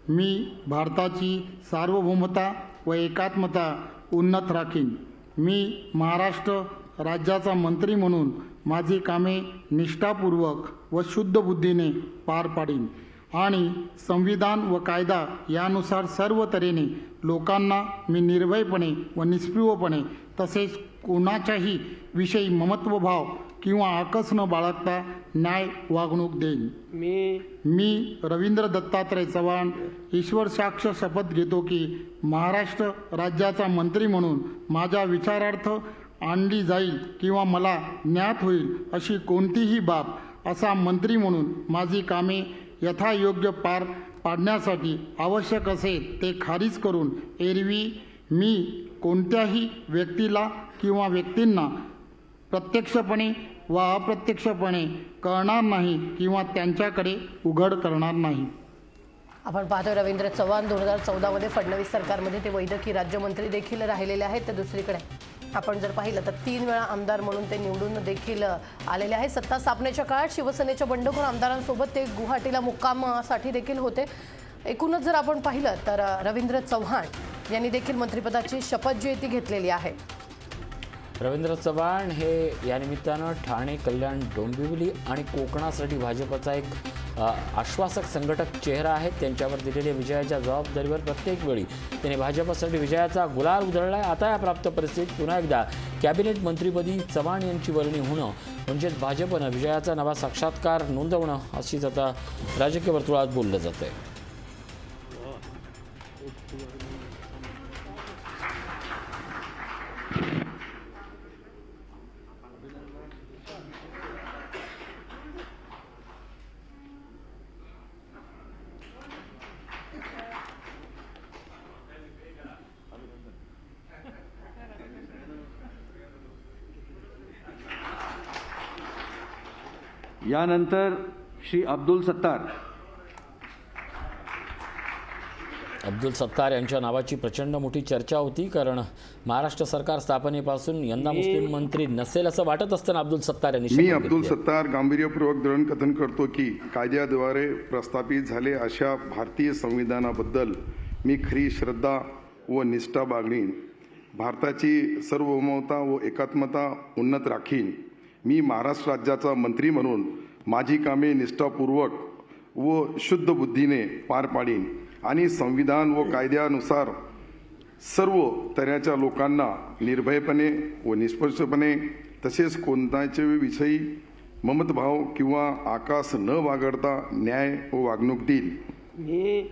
मी भारताची सार्वभौमता व एकात्मता उन्नत राखीन. मी महाराष्ट्र राज्याचा मंत्री म्हणून माझी कामे निष्ठापूर्वक व शुद्ध बुद्धीने पार पाडीन आणि संविधान व कायदा यानुसार सर्व तऱ्हेने लोकांना मी निर्भयपणे व निष्क्रियपणे तसेच कोणाच्याही विषयी ममत्वभाव किंवा आकस न बाळगता न्याय वागणूक देईन. मी रवींद्र दत्तात्रय चव्हाण ईश्वर साक्ष शपथ घेतो की महाराष्ट्र राज्याचा मंत्री म्हणून माझ्या विचारार्थ आणली जाईल किंवा मला ज्ञात होईल अशी कोणतीही बाब असा मंत्री म्हणून माझी कामे यथायोग्य पार पाडण्यासाठी आवश्यक असेल ते खारिज करून एरवी मी कोणत्याही व्यक्तीला किंवा व्यक्तींना प्रत्यक्षपणे व अप्रत्यक्षपणे कळणार नाही किंवा त्यांच्याकडे उघड करणार नाही. आपण पाहतोय रवींद्र चव्हाण 2014 फडणवीस सरकारमध्ये ते वैद्यकीय राज्यमंत्री देखील राहिलेले आहेत. तर दुसरीकडे आपण जर पाहिलं तर 3 वेळा आमदार म्हणून ते निवडून देखील आलेले आहेत. सत्ता स्थापनेच्या काळात शिवसेनेच्या बंडखोर आमदारांसोबत ते गुवाहाटीला मुक्कामासाठी देखील होते. एकूणच जर आपण पाहिलं तर रवींद्र चव्हाण यांनी देखील मंत्रिपदाची शपथ जी ती घेतलेली आहे. रवींद्र चव्हाण हे या निमित्तानं ठाणे, कल्याण, डोंबिवली आणि कोकणासाठी भाजपचा एक आश्वासक संघटक चेहरा आहे. त्यांच्यावर दिलेल्या विजयाच्या जबाबदारीवर प्रत्येक वेळी त्याने भाजपसाठी विजयाचा गुलाल उधळलाय. आता या प्राप्त परिस्थितीत पुन्हा एकदा कॅबिनेट मंत्रीपदी चव्हाण यांची वर्णी होणं म्हणजेच भाजपनं विजयाचा नवा साक्षात्कार नोंदवणं अशीच आता राजकीय वर्तुळात बोललं जात आहे. यानंतर श्री अब्दुल सत्तार. अब्दुल सत्तार यांच्या नावाची प्रचंड मोठी चर्चा होती, कारण महाराष्ट्र सरकार स्थापनेपासून यंदा मुस्लिम मंत्री नसेल असं वाटत असताना अब्दुल सत्तार यांनी मी अब्दुल सत्तार गांभीर्यपूर्वक दृढकथन करतो की कायद्याद्वारे प्रस्थापित झाले अशा भारतीय संविधानाबद्दल मी खरी श्रद्धा व निष्ठा बाळगीन. भारताची सार्वभौमता व एकात्मता उन्नत राखीन. मी महाराष्ट्र राज्याचा मंत्री म्हणून माझी कामे निष्ठापूर्वक व शुद्ध बुद्धीने पार पाडीन आणि संविधान व कायद्यानुसार सर्व तऱ्हेच्या लोकांना निर्भयपणे व निष्पक्षपणे तसेच कोणत्याच्या विषयी ममतभाव किंवा आकास न बाळगता न्याय व वागणूक देईल.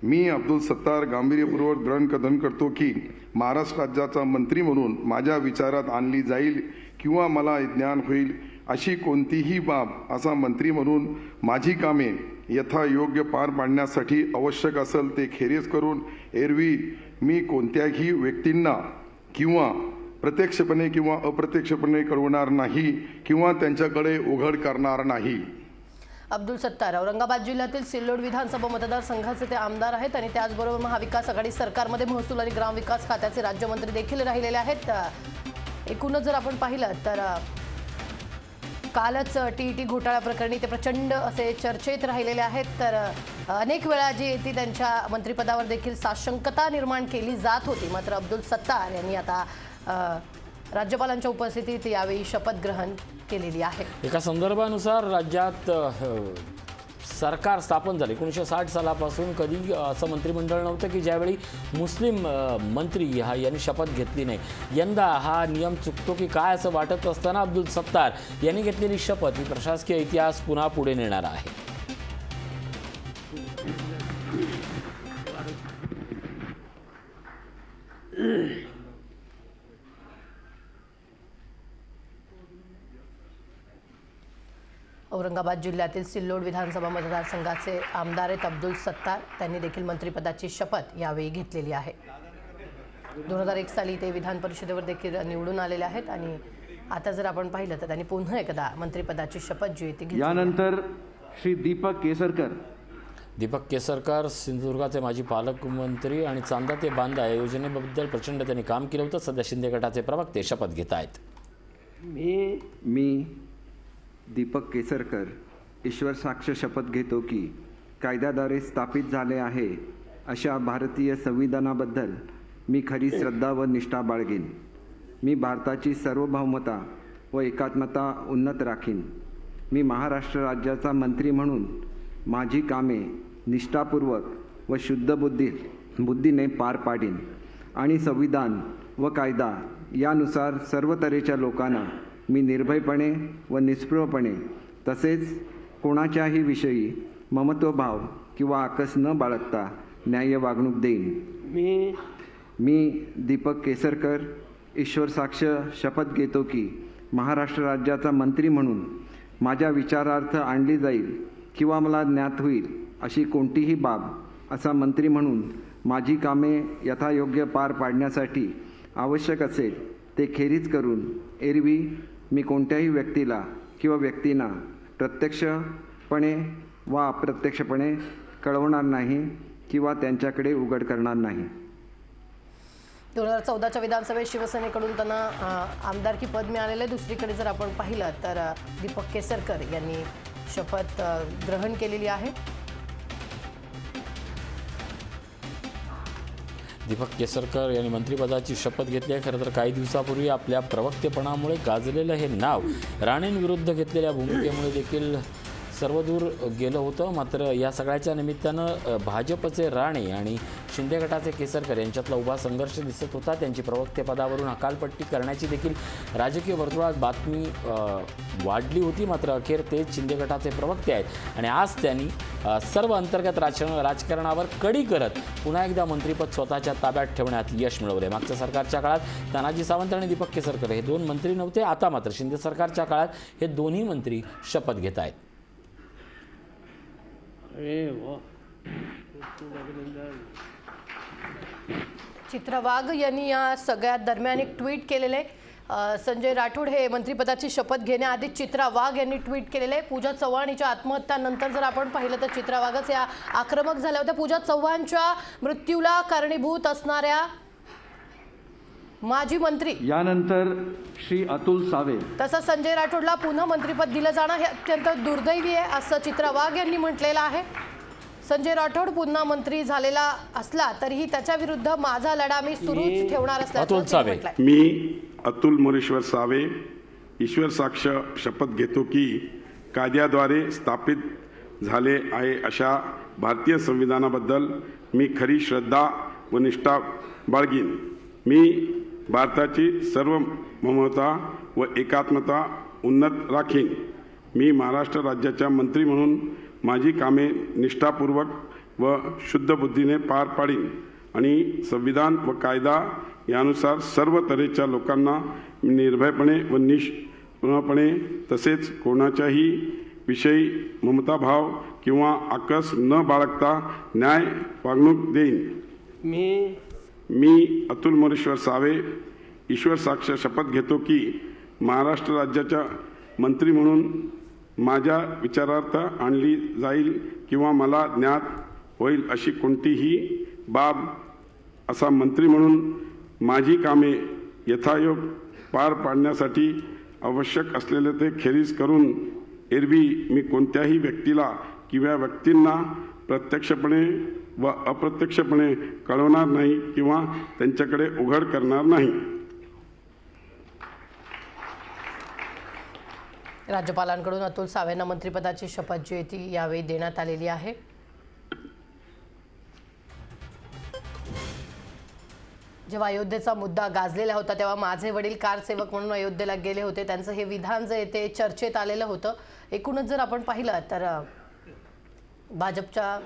मी अब्दुल सत्तार गांभीर्यपूर्वक दृढकथन करतो की महाराष्ट्र राज्याचा मंत्री म्हणून माझ्या विचारात आणली जाईल किंवा मला ज्ञान होईल अशी कोणतीही बाब असा मंत्री म्हणून माझी कामे यथायोग्य पार पाडण्यासाठी आवश्यक असेल ते खेरीज करून एरवी मी कोणत्याही व्यक्तींना किंवा प्रत्यक्षपणे किंवा अप्रत्यक्षपणे कळवणार नाही किंवा त्यांच्याकडे उघड करणार नाही. अब्दुल सत्तार औरंगाबाद जिल्ह्यातील सिल्लोड विधानसभा मतदारसंघाचे ते आमदार आहेत आणि त्याचबरोबर महाविकास आघाडी सरकारमध्ये महसूल आणि ग्रामविकास खात्याचे राज्यमंत्री देखील राहिलेले आहेत. एकूणच जर आपण पाहिलं तर कालच टीईटी घोटाळा प्रकरणी ते प्रचंड असे चर्चेत राहिलेले आहेत. तर अनेक वेळा जी ती त्यांच्या मंत्रिपदावर देखील साशंकता निर्माण केली जात होती. मात्र अब्दुल सत्तार यांनी आता राज्यपालांच्या उपस्थितीत यावेळी शपथ ग्रहण केलेली आहे. एका संदर्भानुसार राज्यात सरकार स्थापन झाले 1960 सालापासून कधी असं मंत्रिमंडळ नव्हतं की ज्यावेळी मुस्लिम मंत्री यांनी शपथ घेतली नाही. यंदा हा नियम चुकतो की काय असं वाटत असताना अब्दुल सत्तार यांनी घेतलेली शपथ ही प्रशासकीय इतिहास पुन्हा पुढे नेणार आहे. औरंगाबाद जिल्ह्यातील सिल्लोड विधानसभा मतदारसंघाचे आमदार आहेत अब्दुल सत्तार. त्यांनी देखील मंत्रिपदाची शपथ यावेळी घेतलेली आहे. 2001 साली ते विधान परिषदेवर देखील निवडून आलेले आहेत आणि आता जर आपण पाहिलं तर त्यांनी पुन्हा एकदा मंत्रिपदाची शपथ जी ती घेतली. यानंतर श्री दीपक केसरकर. दीपक केसरकर सिंधुदुर्गाचे माजी पालकमंत्री आणि चांदा ते बांदा या योजनेबद्दल प्रचंड त्यांनी काम केलं होतं. सध्या शिंदे गटाचे प्रवक्ते शपथ घेत आहेत. मी दीपक केसरकर ईश्वर साक्ष शपथ घेतो की कायद्याद्वारे स्थापित झाले आहे अशा भारतीय संविधानाबद्दल मी खरी श्रद्धा व निष्ठा बाळगेन. मी भारताची सार्वभौमता व एकात्मता उन्नत राखीन. मी महाराष्ट्र राज्याचा मंत्री म्हणून माझी कामे निष्ठापूर्वक व शुद्ध बुद्धीने पार पाडीन आणि संविधान व कायदा यानुसार सर्व तऱ्हेच्या लोकांना मी निर्भयपणे व निष्पृहपणे तसेच कोणाच्याही विषयी ममत्वभाव किंवा आकस न बाळगता न्याय्य वागणूक देईन. मी दीपक केसरकर ईश्वर साक्ष शपथ घेतो की महाराष्ट्र राज्याचा मंत्री म्हणून माझ्या विचारार्थ आणली जाईल किंवा मला ज्ञात होईल अशी कोणतीही बाब असा मंत्री म्हणून माझी कामे यथायोग्य पार पाडण्यासाठी आवश्यक असेल ते खेरीज करून एरवी मी कोणत्याही व्यक्तीला किंवा व्यक्तींना प्रत्यक्षपणे वा अप्रत्यक्षपणे कळवणार नाही किंवा त्यांच्याकडे उघड करणार नाही. 2014च्या विधानसभेत शिवसेनेकडून त्यांना आमदारकी पद मिळालेलं आहे. दुसरीकडे जर आपण पाहिलं तर दीपक केसरकर यांनी शपथ ग्रहण केलेली आहे. दीपक केसरकर यांनी मंत्रिपदाची शपथ घेतली आहे. खरं तर काही दिवसापूर्वी आपल्या प्रवक्तेपणामुळे गाजलेलं हे नाव राणेंविरुद्ध घेतलेल्या भूमिकेमुळे देखील सर्वदूर गेलं होतं. मात्र या सगळ्याच्या निमित्तानं भाजपचे राणे आणि शिंदे गटाचे केसरकर यांच्यातला उभा संघर्ष दिसत होता. त्यांची प्रवक्तेपदावरून हकालपट्टी करण्याची देखील राजकीय वर्तुळात बातमी वाढली होती. मात्र अखेर तेच शिंदे गटाचे प्रवक्ते आहेत आणि आज त्यांनी सर्व अंतर्गत राजकारणावर कडी करत पुन्हा एकदा मंत्रिपद स्वतःच्या ताब्यात ठेवण्यात यश मिळवले. मागच्या सरकारच्या काळात तानाजी सावंत आणि दीपक केसरकर हे दोन मंत्री नव्हते. आता मात्र शिंदे सरकारच्या काळात हे दोन्ही मंत्री शपथ घेत आहेत. चित्रा वाघ यांनी या सगळ्या दरम्यान एक ट्विट केलेलं आहे. संजय राठोड हे मंत्रिपदाची शपथ घेण्याआधी चित्रा वाघ यांनी ट्विट केलेलं आहे. पूजा चव्हाण हिच्या आत्महत्यानंतर जर आपण पाहिलं तर चित्रा वाघच या आक्रमक झाल्या होत्या. पूजा चव्हाणच्या मृत्यूला कारणीभूत असणाऱ्या माजी मंत्री यानंतर श्री अतुल सावे तसंच संजय राठोडला पुन्हा मंत्रिपद दिलं जाणं हे अत्यंत दुर्दैवी आहे असं चित्रा वाघ यांनी म्हटलेलं आहे. संजय राठोड पुन्हा मंत्री झालेला असला तरीही त्याच्या विरुद्ध माझा लढा मी सुरूच ठेवणार असल्याचं म्हटलंय. मी अतुल मोरेश्वर सावे ईश्वर साक्ष शपथ घेतो की कायद्याद्वारे स्थापित झाले आहे अशा भारतीय संविधानाबद्दल मी खरी श्रद्धा व निष्ठा बाळगीन. मी भारताची सार्वभौमता व एकात्मता उन्नत राखीन. मी महाराष्ट्र राज्याच्या मंत्री म्हणून माझी कामे निष्ठापूर्वक व शुद्ध बुद्धीने पार पाडीन आणि संविधान व कायदा यानुसार सर्व तऱ्हेच्या लोकांना निर्भयपणे व निष्पृहपणे तसेच कोणाच्याही विषयी ममताभाव किंवा आकस न बाळगता न्याय वागणूक देईन. मी अतुल मोरेश्वर सावे ईश्वर साक्ष शपथ घेतो की महाराष्ट्र राज्याच्या मंत्री म्हणून माझ्या विचारार्थ आणली जाईल किंवा मला ज्ञात होईल अशी कोणतीही बाब असा मंत्री म्हणून माझी कामे यथायोग पार पाडण्यासाठी आवश्यक असलेले ते खेरीज करून एरवी मी कोणत्याही व्यक्तीला किंवा व्यक्तींना प्रत्यक्षपणे व अप्रत्यक्षपणे कळवणार नाही किंवा त्यांच्याकडे उघड करणार नाही. राज्यपालांकडून अतुल सावेंना मंत्रिपदाची शपथ जी आहे ती यावेळी देण्यात आलेली आहे. जेव्हा अयोध्येचा मुद्दा गाजलेला होता तेव्हा माझे वडील कारसेवक म्हणून अयोध्येला गेले होते. त्यांचं हे विधान जे ते चर्चेत आलेलं होतं. एकूणच जर आपण पाहिलं तर भाजपच्या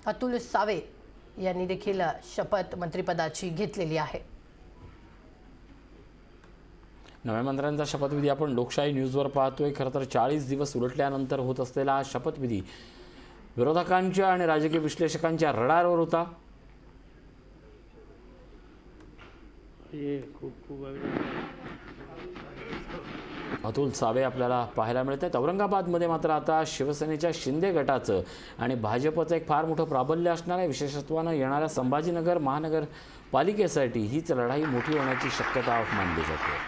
अतुल सावे यांनी देखील शपथ मंत्रिपदाची घेतलेली आहे. नव्या मंत्र्यांचा शपथविधी आपण लोकशाही न्यूजवर पाहतोय. खरं तर 40 दिवस उलटल्यानंतर होत असलेला हा शपथविधी विरोधकांच्या आणि राजकीय विश्लेषकांच्या रडारवर होता. अतुल सावे आपल्याला पाहायला मिळत आहेत. औरंगाबादमध्ये मात्र आता शिवसेनेच्या शिंदे गटाचं आणि भाजपचं एक फार मोठं प्राबल्य असणार आहे. विशेषत्वानं येणाऱ्या संभाजीनगर महानगरपालिकेसाठी हीच लढाई मोठी होण्याची शक्यता मानली जाते.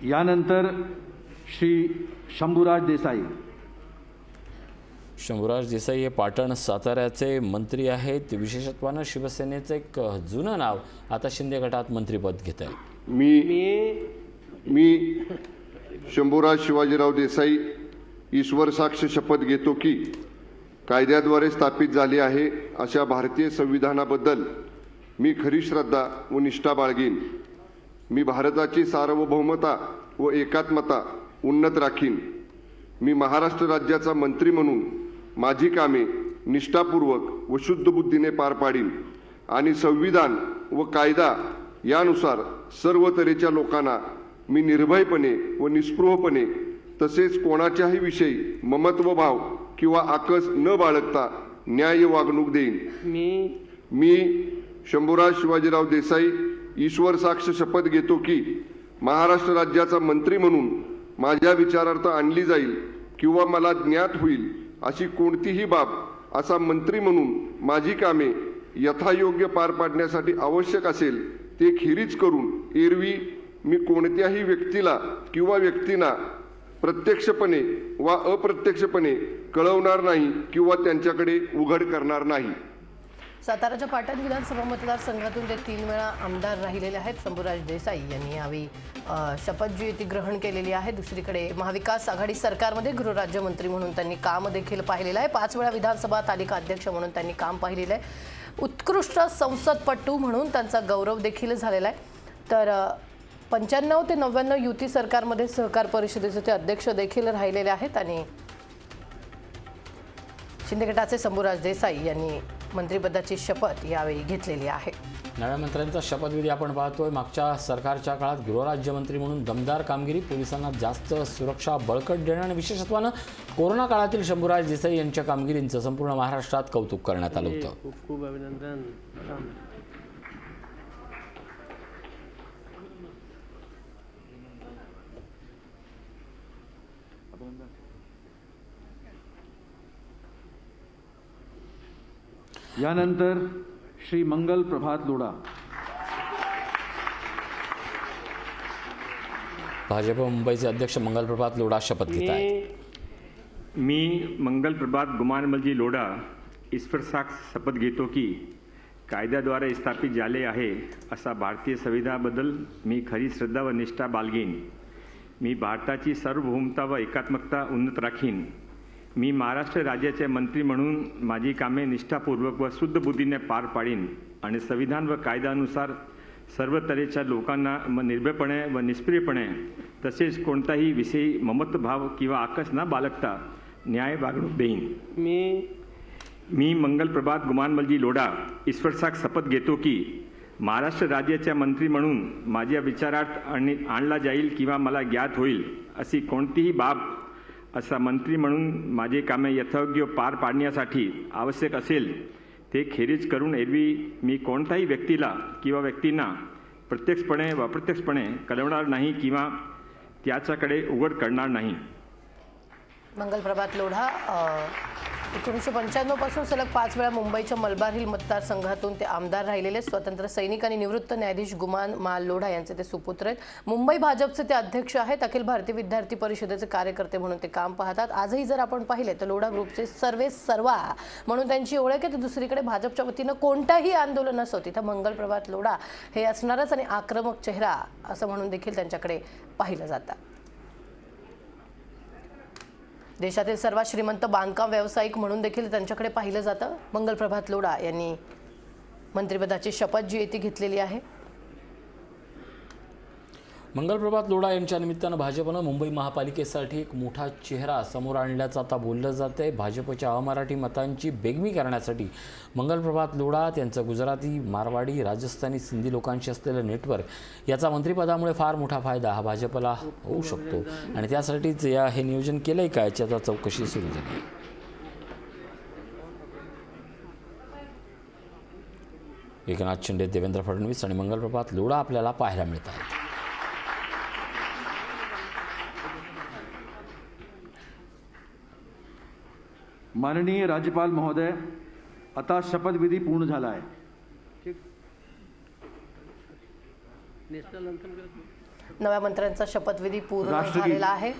यानंतर श्री शंभूराज देसाई. शंभूराज देसाई हे पाटण साताऱ्याचे मंत्री आहेत. विशेषत्वानं शिवसेनेचं एक जुनं नाव आता शिंदे गटात मंत्रिपद घेत आहे. मी शंभूराज शिवाजीराव देसाई ईश्वर साक्ष शपथ घेतो की कायद्याद्वारे स्थापित झाली आहे अशा भारतीय संविधानाबद्दल मी खरी श्रद्धा व निष्ठा बाळगीन. मी भारताची सार्वभौमता व एकात्मता उन्नत राखीन. मी महाराष्ट्र राज्याचा मंत्री म्हणून माझी कामे निष्ठापूर्वक व शुद्ध बुद्धीने पार पाडीन आणि संविधान व कायदा यानुसार सर्व तऱ्हेच्या लोकांना मी निर्भयपणे व निस्पृहपणे तसेच कोणाच्याही विषयी ममत्वभाव किंवा आकस न बाळगता न्याय्य वागणूक देईन. मी शंभूराज शिवाजीराव देसाई ईश्वर साक्ष शपथ घेतो की महाराष्ट्र राज्याचा मंत्री म्हणून माझ्या विचारार्थ आणली जाईल किंवा मला ज्ञात होईल अशी कोणतीही बाब असा मंत्री म्हणून माझी कामे यथायोग्य पार पाडण्यासाठी आवश्यक असेल ते खेरीज करून एरवी मी कोणत्याही व्यक्तीला किंवा व्यक्तींना प्रत्यक्षपणे वा अप्रत्यक्षपणे कळवणार नाही किंवा त्यांच्याकडे उघड करणार नाही. साताराच्या पाटण विधानसभा मतदारसंघातून ते 3 वेळा आमदार राहिलेले आहेत. शंभूराज देसाई यांनी यावेळी शपथविधी ग्रहण केलेली आहे. दुसरीकडे महाविकास आघाडी सरकारमध्ये गृहराज्यमंत्री म्हणून त्यांनी काम देखील पाहिलेलं आहे. 5 वेळा विधानसभा तालिका अध्यक्ष म्हणून त्यांनी काम पाहिलेलं आहे. उत्कृष्ट संसदपटू म्हणून त्यांचा गौरव देखील झालेला आहे. तर 95 ते 99 युती सरकारमध्ये सहकार परिषदेचे ते अध्यक्ष देखील राहिलेले आहेत आणि शिंदे गटाचे शंभूराज देसाई यांनी मंत्रिपदाची शपथ यावेळी घेतलेली आहे. नव्या मंत्र्यांचा शपथविधी आपण पाहतोय. मागच्या सरकारच्या काळात गृहराज्यमंत्री म्हणून दमदार कामगिरी, पोलिसांना जास्त सुरक्षा बळकट देणं आणि विशेषत्वानं कोरोना काळातील शंभूराज देसाई यांच्या कामगिरींचं संपूर्ण महाराष्ट्रात कौतुक करण्यात आलं होतं. खूप खूप अभिनंदन. यानंतर श्री मंगल प्रभात लोढा. भाजप मुंबईचे अध्यक्ष मंगल प्रभात लोढा शपथ घेत आहेत. मी मंगल प्रभात गुमानमलजी लोढा ईश्वर साक्ष शपथ घेतो की कायद्याद्वारे स्थापित झाले आहे असा भारतीय संविधानाबद्दल मी खरी श्रद्धा व निष्ठा बाळगीन. मी भारताची सार्वभौमता व एकात्मकता उन्नत राखीन. मी महाराष्ट्र राज्याचे मंत्री म्हणून माझी कामे निष्ठापूर्वक व शुद्ध बुद्धीने पार पाडीन आणि संविधान व कायद्यानुसार सर्व तऱ्हेच्या लोकांना निर्भयपणे व निष्क्रियपणे तसेच कोणताही विषयी ममत्वभाव किंवा आकस न बाळगता न्याय वागणूक देईन. मी मंगल प्रभात गुमानमलजी लोढा ईश्वर साक्ष शपथ घेतो की महाराष्ट्र राज्याच्या मंत्री म्हणून माझ्या विचारात आणला जाईल किंवा मला ज्ञात होईल अशी कोणतीही बाब असा मंत्री म्हणून माझे कामे यथायोग्य पार पाडण्यासाठी आवश्यक असेल ते खेरीज करून एरवी मी कोणत्याही व्यक्तीला किंवा व्यक्तींना प्रत्यक्षपणे व अप्रत्यक्षपणे कळवणार नाही किंवा त्याच्याकडे उघड करणार नाही. मंगल प्रभात लोढा 1995 पासून सलग 5 वेळा मुंबईच्या मलबार हिल मतदारसंघातून ते आमदार राहिलेले स्वतंत्र सैनिक आणि निवृत्त न्यायाधीश गुमान माल लोढा यांचे ते सुपुत्र आहेत. मुंबई भाजपचे ते अध्यक्ष आहेत. अखिल भारतीय विद्यार्थी परिषदेचे कार्यकर्ते म्हणून ते काम पाहतात. आजही जर आपण पाहिले तर लोढा ग्रुपचे सर्वे सर्वा म्हणून त्यांची ओळख आहे. तर दुसरीकडे भाजपच्या वतीनं कोणताही आंदोलन असो तिथं मंगल प्रभात लोढा हे असणारच आणि आक्रमक चेहरा असं म्हणून देखील त्यांच्याकडे पाहिलं जातं. देशातील सर्वात श्रीमंत बांधकाम व्यावसायिक म्हणून देखील त्यांच्याकडे पाहिलं जातं. मंगल प्रभात लोढा यांनी मंत्रिपदाची शपथ जी ती घेतलेली आहे. मंगल प्रभात लोढा यांच्या निमित्तानं भाजपनं मुंबई महापालिकेसाठी एक मोठा चेहरा समोर आणल्याचं आता बोललं जातंय. भाजपच्या अमराठी मतांची बेगमी करण्यासाठी मंगल प्रभात लोढा त्यांचं गुजराती, मारवाडी, राजस्थानी, सिंधी लोकांशी असलेलं नेटवर्क याचा मंत्रिपदामुळे फार मोठा फायदा हा भाजपला होऊ शकतो आणि त्यासाठीच हे नियोजन केलंय का याची आता चौकशी सुरू झाली. एकनाथ शिंदे, देवेंद्र फडणवीस आणि मंगलप्रभात लोढा आपल्याला पाहायला मिळत आहेत. माननीय राज्यपाल महोदय, आता शपथविधी पूर्ण झाला आहे. नव्या मंत्र्यांचा शपथविधी पूर्ण राष्ट्रगीत. झालेला आहे.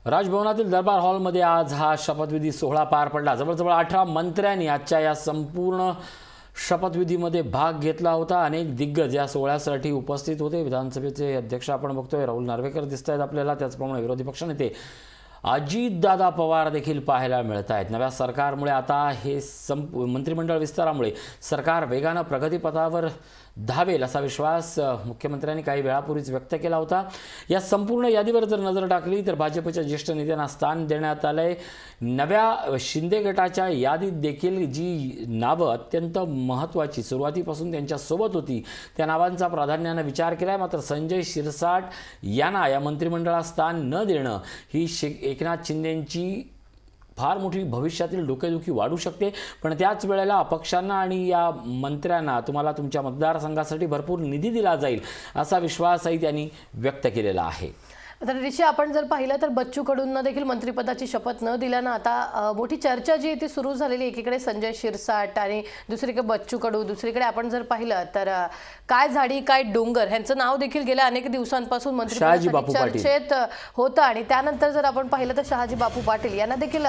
राजभवनातील दरबार हॉलमध्ये आज हा शपथविधी सोहळा पार पडला. जवळजवळ 18 मंत्र्यांनी आजच्या या संपूर्ण शपथविधीमध्ये भाग घेतला होता. अनेक दिग्गज या सोहळ्यासाठी उपस्थित होते. विधानसभेचे अध्यक्ष आपण बघतोय राहुल नार्वेकर दिसत आहेत आपल्याला. त्याचप्रमाणे विरोधी पक्षनेते अजितदादा पवार देखील पाहायला मिळत आहेत. नव्या सरकारमुळे आता हे मंत्रिमंडळ विस्तारामुळे सरकार वेगानं प्रगतीपथावर धावेल असा विश्वास मुख्यमंत्र्यांनी काही वेळापूर्वीच व्यक्त केला होता. या संपूर्ण यादीवर जर नजर टाकली तर भाजपच्या ज्येष्ठ नेत्यांना स्थान देण्यात आलंय. नव्या शिंदे गटाच्या यादीत देखील जी नावं अत्यंत महत्त्वाची सुरुवातीपासून त्यांच्यासोबत होती त्या नावांचा प्राधान्यानं विचार केला आहे. मात्र संजय शिरसाट यांना या मंत्रिमंडळात स्थान न देणं ही एकनाथ शिंदेंची फार मोठी भविष्यातील डोकेदुखी वाढू शकते. पण त्याच वेळेला अपक्षांना आणि या मंत्र्यांना तुम्हाला तुमच्या मतदारसंघासाठी भरपूर निधी दिला जाईल असा विश्वासही त्यांनी व्यक्त केलेला आहे. तर ऋषी, आपण जर पाहिलं तर बच्चू कडूंना देखील मंत्रिपदाची शपथ न दिल्यानं आता मोठी चर्चा जी आहे ती सुरू झालेली. एकीकडे संजय शिरसाट आणि दुसरीकडे बच्चू कडू. दुसरीकडे आपण जर पाहिलं तर काय झाडी काय डोंगर ह्यांचं नाव देखील गेल्या अनेक दिवसांपासून मंत्रिपदासाठी चर्चेत होतं. आणि त्यानंतर जर आपण पाहिलं तर शहाजी बापू पाटील यांना देखील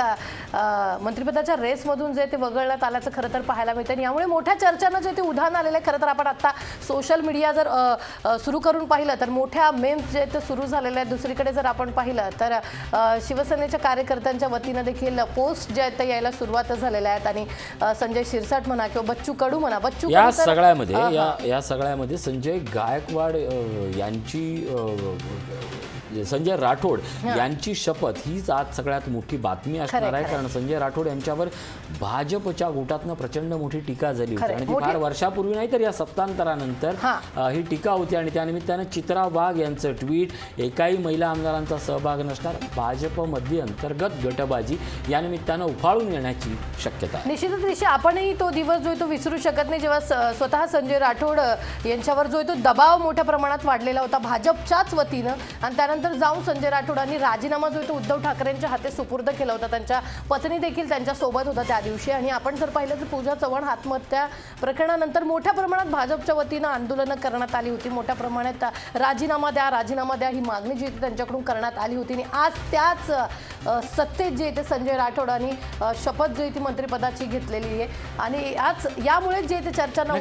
मंत्रिपदाच्या रेसमधून जे ते वगळण्यात आल्याचं खरं तर पाहायला मिळतं. आणि यामुळे मोठ्या चर्चांना जे ते उधाण आलेलं आहे. खरं तर आपण आता सोशल मीडिया जर सुरू करून पाहिलं तर मोठ्या मेम्स जे ते सुरू झालेले आहेत. दुसरीकडे जर आपण पाहिलं तर शिवसेनेच्या कार्यकर्त्यांच्या वतीनं देखील पोस्ट जे आहेत ते यायला सुरुवात झालेल्या आहेत. आणि संजय शिरसाट म्हणा किंवा बच्चू कडू म्हणा, या सगळ्यामध्ये संजय गायकवाड यांची संजय राठोड यांची शपथ हीच आज सगळ्यात मोठी बातमी असणार आहे. कारण संजय राठोड यांच्यावर भाजपच्या गोटातनं प्रचंड मोठी टीका झाली होती आणि ती फार वर्षापूर्वी नाही तर या सत्तांतरानंतर ही टीका होती. आणि त्यानिमित्तानं चित्रा वाघ यांचं ट्विट, एकाही महिला आमदारांचा सहभाग नसणार, भाजपमधली अंतर्गत गटबाजी या निमित्तानं उफाळून येण्याची शक्यता आहे. निश्चितच ऋषी, आपणही तो दिवस जो तो विसरू शकत नाही जेव्हा स्वतः संजय राठोड यांच्यावर जो तो दबाव मोठ्या प्रमाणात वाढलेला होता भाजपच्याच वतीनं. आणि त्यानंतर जाऊन संजय राठोडांनी राजीनामा जो तो उद्धव ठाकरेंच्या हाती सुपूर्द केला होता. त्यांच्या पत्नी देखील त्यांच्या सोबत होता त्या दिवशी. आणि आपण जर पाहिलं तर पूजा चव्हाण आत्महत्या प्रकरणानंतर मोठ्या प्रमाणात भाजपच्या वतीनं आंदोलनं करण्यात आली होती. मोठ्या प्रमाणात राजीनामा द्या ही मागणी जी त्यांच्याकडून करण्यात आली होती. आणि आज त्याच सत्तेत जे ते संजय राठोडांनी शपथ जी ती मंत्रिपदाची घेतलेली आहे. आणि आज यामुळे जे ते चर्चांना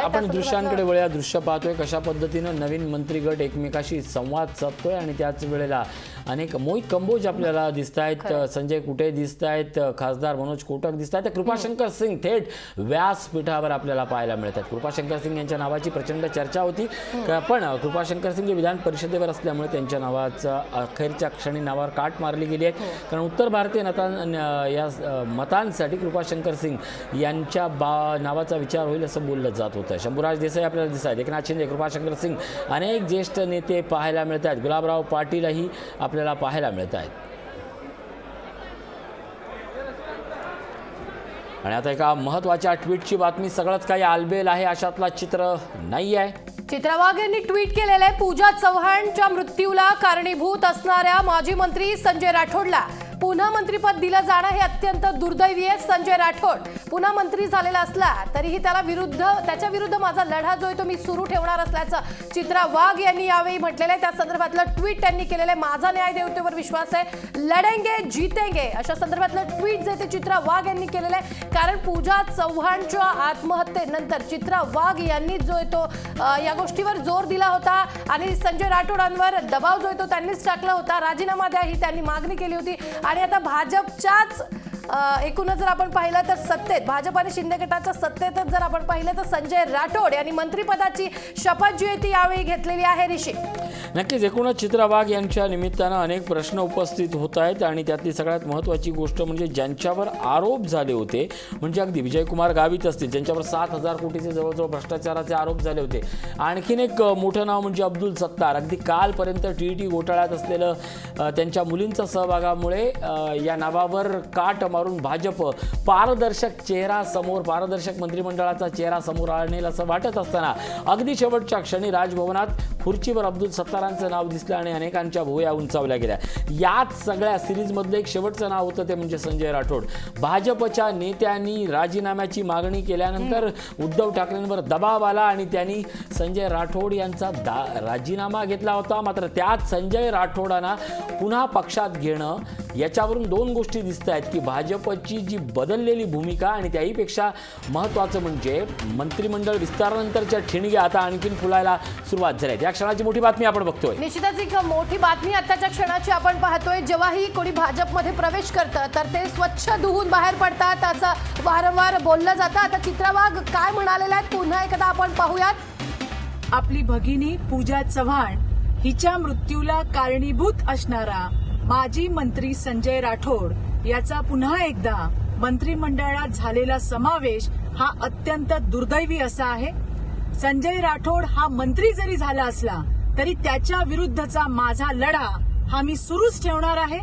आपण दृश्यांकडे वळूया. दृश्य पाहतोय कशा पद्धतीनं नवीन मंत्रिगट एकमेकाशी संवाद साधतोय. आणि त्याच वेळेला अनेक मोहित कंबोज आपल्याला दिसत आहेत, संजय कुटे दिसत आहेत, खासदार मनोज कोटक दिसत आहेत, कृपाशंकर सिंग थेट व्यासपीठावर आपल्याला पाहायला मिळतात. कृपाशंकर सिंग यांच्या नावाची प्रचंड चर्चा होती. पण कृपाशंकर सिंग हे विधान परिषदेवर असल्यामुळे त्यांच्या नावाचा अखेरच्या क्षणी नावावर काट मारली गेली आहे. कारण उत्तर भारतीय या मतांसाठी कृपाशंकर सिंग यांच्या नावाचा विचार होईल असं बोललं जात होतं. शंभूराज देसाई आपल्याला दिसत आहेत, एकनाथ शिंदे, कृपाशंकर सिंग, अनेक ज्येष्ठ नेते पाहायला मिळत आहेत. गुलाबराव पाटीलही आपल्याला पाहायला मिळत आहेत. आणि आता एका महत्त्वाच्या ट्विटची बातमी. सगळंच काही आलबेल आहे अशातला चित्र नाही आहे. चित्रा वाघ यांनी ट्विट केलेलं आहे, पूजा चव्हाणच्या मृत्यूला कारणीभूत असणाऱ्या माजी मंत्री संजय राठोडला पुन्हा मंत्रिपद दिलं जाणं हे अत्यंत दुर्दैवी आहे. संजय राठोड पुन्हा मंत्री झालेला असला तरीही त्याच्या विरुद्ध माझा लढा जो आहे तो मी सुरू ठेवणार असल्याचं चित्रा वाघ यांनी यावेळी म्हटलेलं आहे. त्या संदर्भातलं ट्विट त्यांनी केलेलं आहे. माझा न्याय देवतेवर विश्वास आहे, लढेंगे जीतेंगे अशा संदर्भातलं ट्विट जे ते चित्रा वाघ यांनी केलेलं आहे. कारण पूजा चव्हाणच्या आत्महत्येनंतर चित्रा वाघ यांनी जो आहे तो या गोष्टीवर जोर दिला होता आणि संजय राठोडांवर दबाव जो आहे तो त्यांनीच टाकला होता. राजीनामा द्या ही त्यांनी मागणी केली होती. आणि आता भाजपच्याच एकूणच जर आपण पाहिलं तर सत्तेत भाजप आणि शिंदे गटाच्या सत्तेतच जर आपण पाहिलं तर संजय राठोड यांनी मंत्रिपदाची शपथ जी आहे ती यावेळी घेतलेली आहे. ऋषी, नक्कीच एकूणच चित्रा वाघ यांच्या निमित्तानं अनेक प्रश्न उपस्थित होत आहेत. आणि त्यातली सगळ्यात महत्त्वाची गोष्ट म्हणजे ज्यांच्यावर आरोप झाले होते, म्हणजे अगदी विजयकुमार गावित असतील ज्यांच्यावर 7,000 कोटीचे जवळजवळ भ्रष्टाचाराचे आरोप झाले होते. आणखीन एक मोठं नाव म्हणजे अब्दुल सत्तार, अगदी कालपर्यंत TET घोटाळ्यात असलेलं त्यांच्या मुलींच्या सहभागामुळे या नावावर काट मारून भाजप पारदर्शक मंत्रिमंडळाचा चेहरा समोर आणेल असं वाटत असताना अगदी शेवटच्या क्षणी राजभवनात खुर्चीवर अब्दुल सत्तारांचं नाव दिसलं आणि अनेकांच्या भुवया उंचावल्या गेल्या. याच सगळ्या सिरीजमधलं एक शेवटचं नाव होतं ते म्हणजे संजय राठोड. भाजपच्या नेत्यांनी राजीनाम्याची मागणी केल्यानंतर उद्धव ठाकरेंवर दबाव आला आणि त्यांनी संजय राठोड यांचा राजीनामा घेतला होता. मात्र त्यात संजय राठोडांना पुन्हा पक्षात घेणं याच्यावरून दोन गोष्टी दिसत आहेत की भाजपची जी बदललेली भूमिका आणि त्याहीपेक्षा महत्त्वाचं म्हणजे मंत्रिमंडळ विस्तारानंतरच्या ठिणग्या आता आणखीन फुलायला सुरुवात झाली आहे. या क्षणाची मोठी बातमी आपण बघतोय. निश्चितच एक मोठी बातमी आताच्या क्षणाची आपण पाहतोय. जेव्हाही कोणी भाजपमध्ये प्रवेश करतं तर ते स्वच्छ धुवून बाहेर पडतात असं वारंवार बोललं जातं. आता चित्रा वाघ काय म्हणालेल्या आहेत पुन्हा एकदा आपण पाहूयात. आपली भगिनी पूजा चव्हाण हिच्या मृत्यूला कारणीभूत असणारा माजी मंत्री संजय राठोड याचा पुन्हा एकदा मंत्रिमंडळात झालेला समावेश हा अत्यंत दुर्दैवी असा आहे. संजय राठोड हा मंत्री जरी झाला असला तरी त्याच्या विरुद्धचा माझा लढा हा मी सुरूच ठेवणार आहे.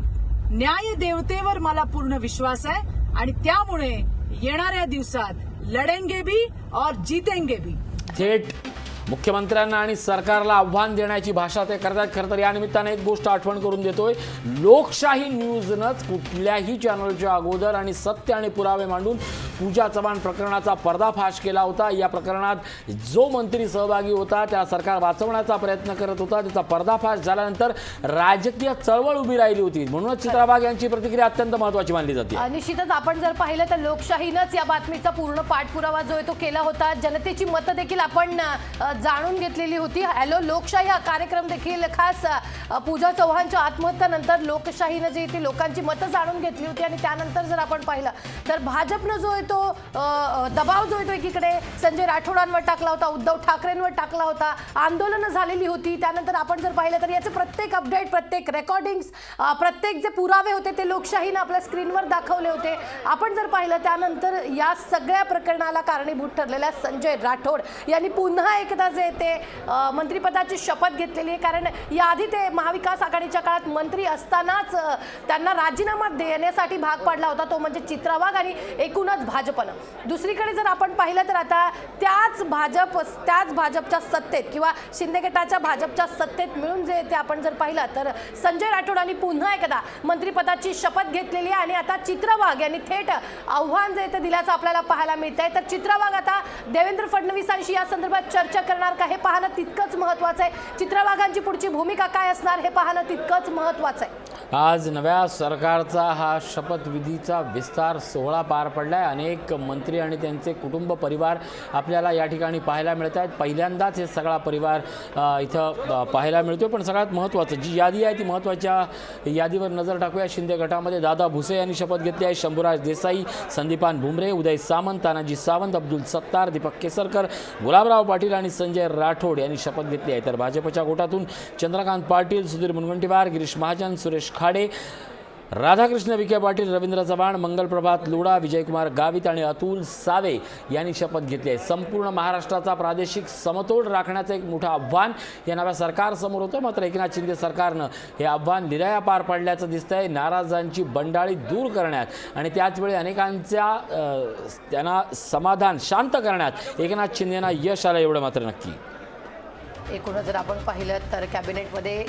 न्याय देवतेवर मला पूर्ण विश्वास आहे आणि त्यामुळे येणाऱ्या दिवसात लढेंगे भी और जीतेंगे भी. थेट मुख्यमंत्र्यांना आणि सरकारला आव्हान देण्याची भाषा ते करतात. खरं तर या निमित्ताने एक गोष्ट आठवण करून देतोय. लोकशाही न्यूजनंच कुठल्याही चॅनलच्या अगोदर आणि सत्य आणि पुरावे मांडून पूजा चव्हाण प्रकरणाचा पर्दाफाश केला होता. या प्रकरणात जो मंत्री सहभागी होता त्या सरकार वाचवण्याचा प्रयत्न करत होता. त्याचा पर्दाफाश झाल्यानंतर राजकीय चळवळ उभी राहिली होती. म्हणूनच चित्रा वाघ यांची प्रतिक्रिया अत्यंत महत्त्वाची मानली जाते. निश्चितच आपण जर पाहिलं तर लोकशाहीनंच या बातमीचा पूर्ण पाठपुरावा जो आहे तो केला होता. जनतेची मतं देखील आपण जाणून घेतलेली होती. हॅलो लोकशाही हा कार्यक्रम देखील खास पूजा चव्हाणच्या आत्महत्येनंतर लोकशाहीनं जी ती लोकांची मतं जाणून घेतली होती आणि त्यानंतर जर आपण पाहिलं तर भाजपनं जो आहे तो दबाव जो आहे तो एकीकडे संजय राठोडांवर टाकला होता, उद्धव ठाकरेंवर टाकला होता. आंदोलनं झालेली होती. त्यानंतर आपण जर पाहिलं तर याचे प्रत्येक अपडेट, प्रत्येक रेकॉर्डिंग्स, प्रत्येक जे पुरावे होते ते लोकशाहीनं आपल्या स्क्रीनवर दाखवले होते. आपण जर पाहिलं त्यानंतर या सगळ्या प्रकरणाला कारणीभूत ठरलेल्या संजय राठोड यांनी पुन्हा एकदा जे ते मंत्रिपदाची शपथ घेतलेली आहे. कारण याआधी ते महाविकास आघाडीच्या काळात मंत्री असतानाच त्यांना राजीनामा देण्यासाठी भाग पडला होता, तो म्हणजे चित्रा वाघ आणि एकूणच भाजपनं. दुसरीकडे जर आपण पाहिलं तर आता त्याच भाजपच्या सत्तेत किंवा शिंदे गटाच्या भाजपच्या सत्तेत मिळून जे ते आपण जर पाहिलं तर संजय राठोडांनी पुन्हा एकदा मंत्रिपदाची शपथ घेतलेली आहे आणि आता चित्रा वाघ यांनी थेट आव्हान जे ते दिल्याचं आपल्याला पाहायला मिळत आहे. तर चित्रा वाघ आता देवेंद्र फडणवीसांशी या संदर्भात चर्चा करणार का हे पाहणं तितकंच महत्त्वाचं आहे. चित्रा वाघांची पुढची भूमिका काय असणार हे पाहणं तितकंच महत्त्वाचं आहे. आज नव्या सरकारचा हा शपथविधीचा विस्तार सोहळा पार पडलाय. अनेक मंत्री आणि त्यांचे कुटुंब परिवार आपल्याला या ठिकाणी पाहायला मिळत आहेत. पहिल्यांदाच हे सगळा परिवार इथं पाहायला मिळतोय. पण सगळ्यात महत्त्वाचं जी यादी आहे ती महत्त्वाच्या यादीवर नजर टाकूया. शिंदे गटामध्ये दादा भुसे यांनी शपथ घेतली आहे. शंभूराज देसाई, संदीपान भुमरे, उदय सामंत, तानाजी सावंत, अब्दुल सत्तार, दीपक केसरकर, गुलाबराव पाटील आणि संजय राठोड यांनी शपथ घेतली आहे. तर भाजपच्या गोटातून चंद्रकांत पाटील, सुधीर मुनगंटीवार, गिरीश महाजन, सुरेश खाडे, राधाकृष्ण विखे पाटील, रवींद्र चव्हाण, मंगलप्रभात लोढा, विजयकुमार गावित आणि अतुल सावे यांनी शपथ घेतली आहे. संपूर्ण महाराष्ट्राचा प्रादेशिक समतोल राखण्याचं एक मोठं आव्हान या नव्या सरकारसमोर होतं. मात्र एकनाथ शिंदे सरकारनं हे आव्हान लिलाया पार पाडल्याचं दिसतंय. नाराजांची बंडाळी दूर करण्यात आणि त्याचवेळी अनेकांच्या त्यांना समाधान शांत करण्यात एकनाथ शिंदेंना यश आलं एवढं मात्र नक्की. एकूणच जर आपण पाहिलं तर कॅबिनेटमध्ये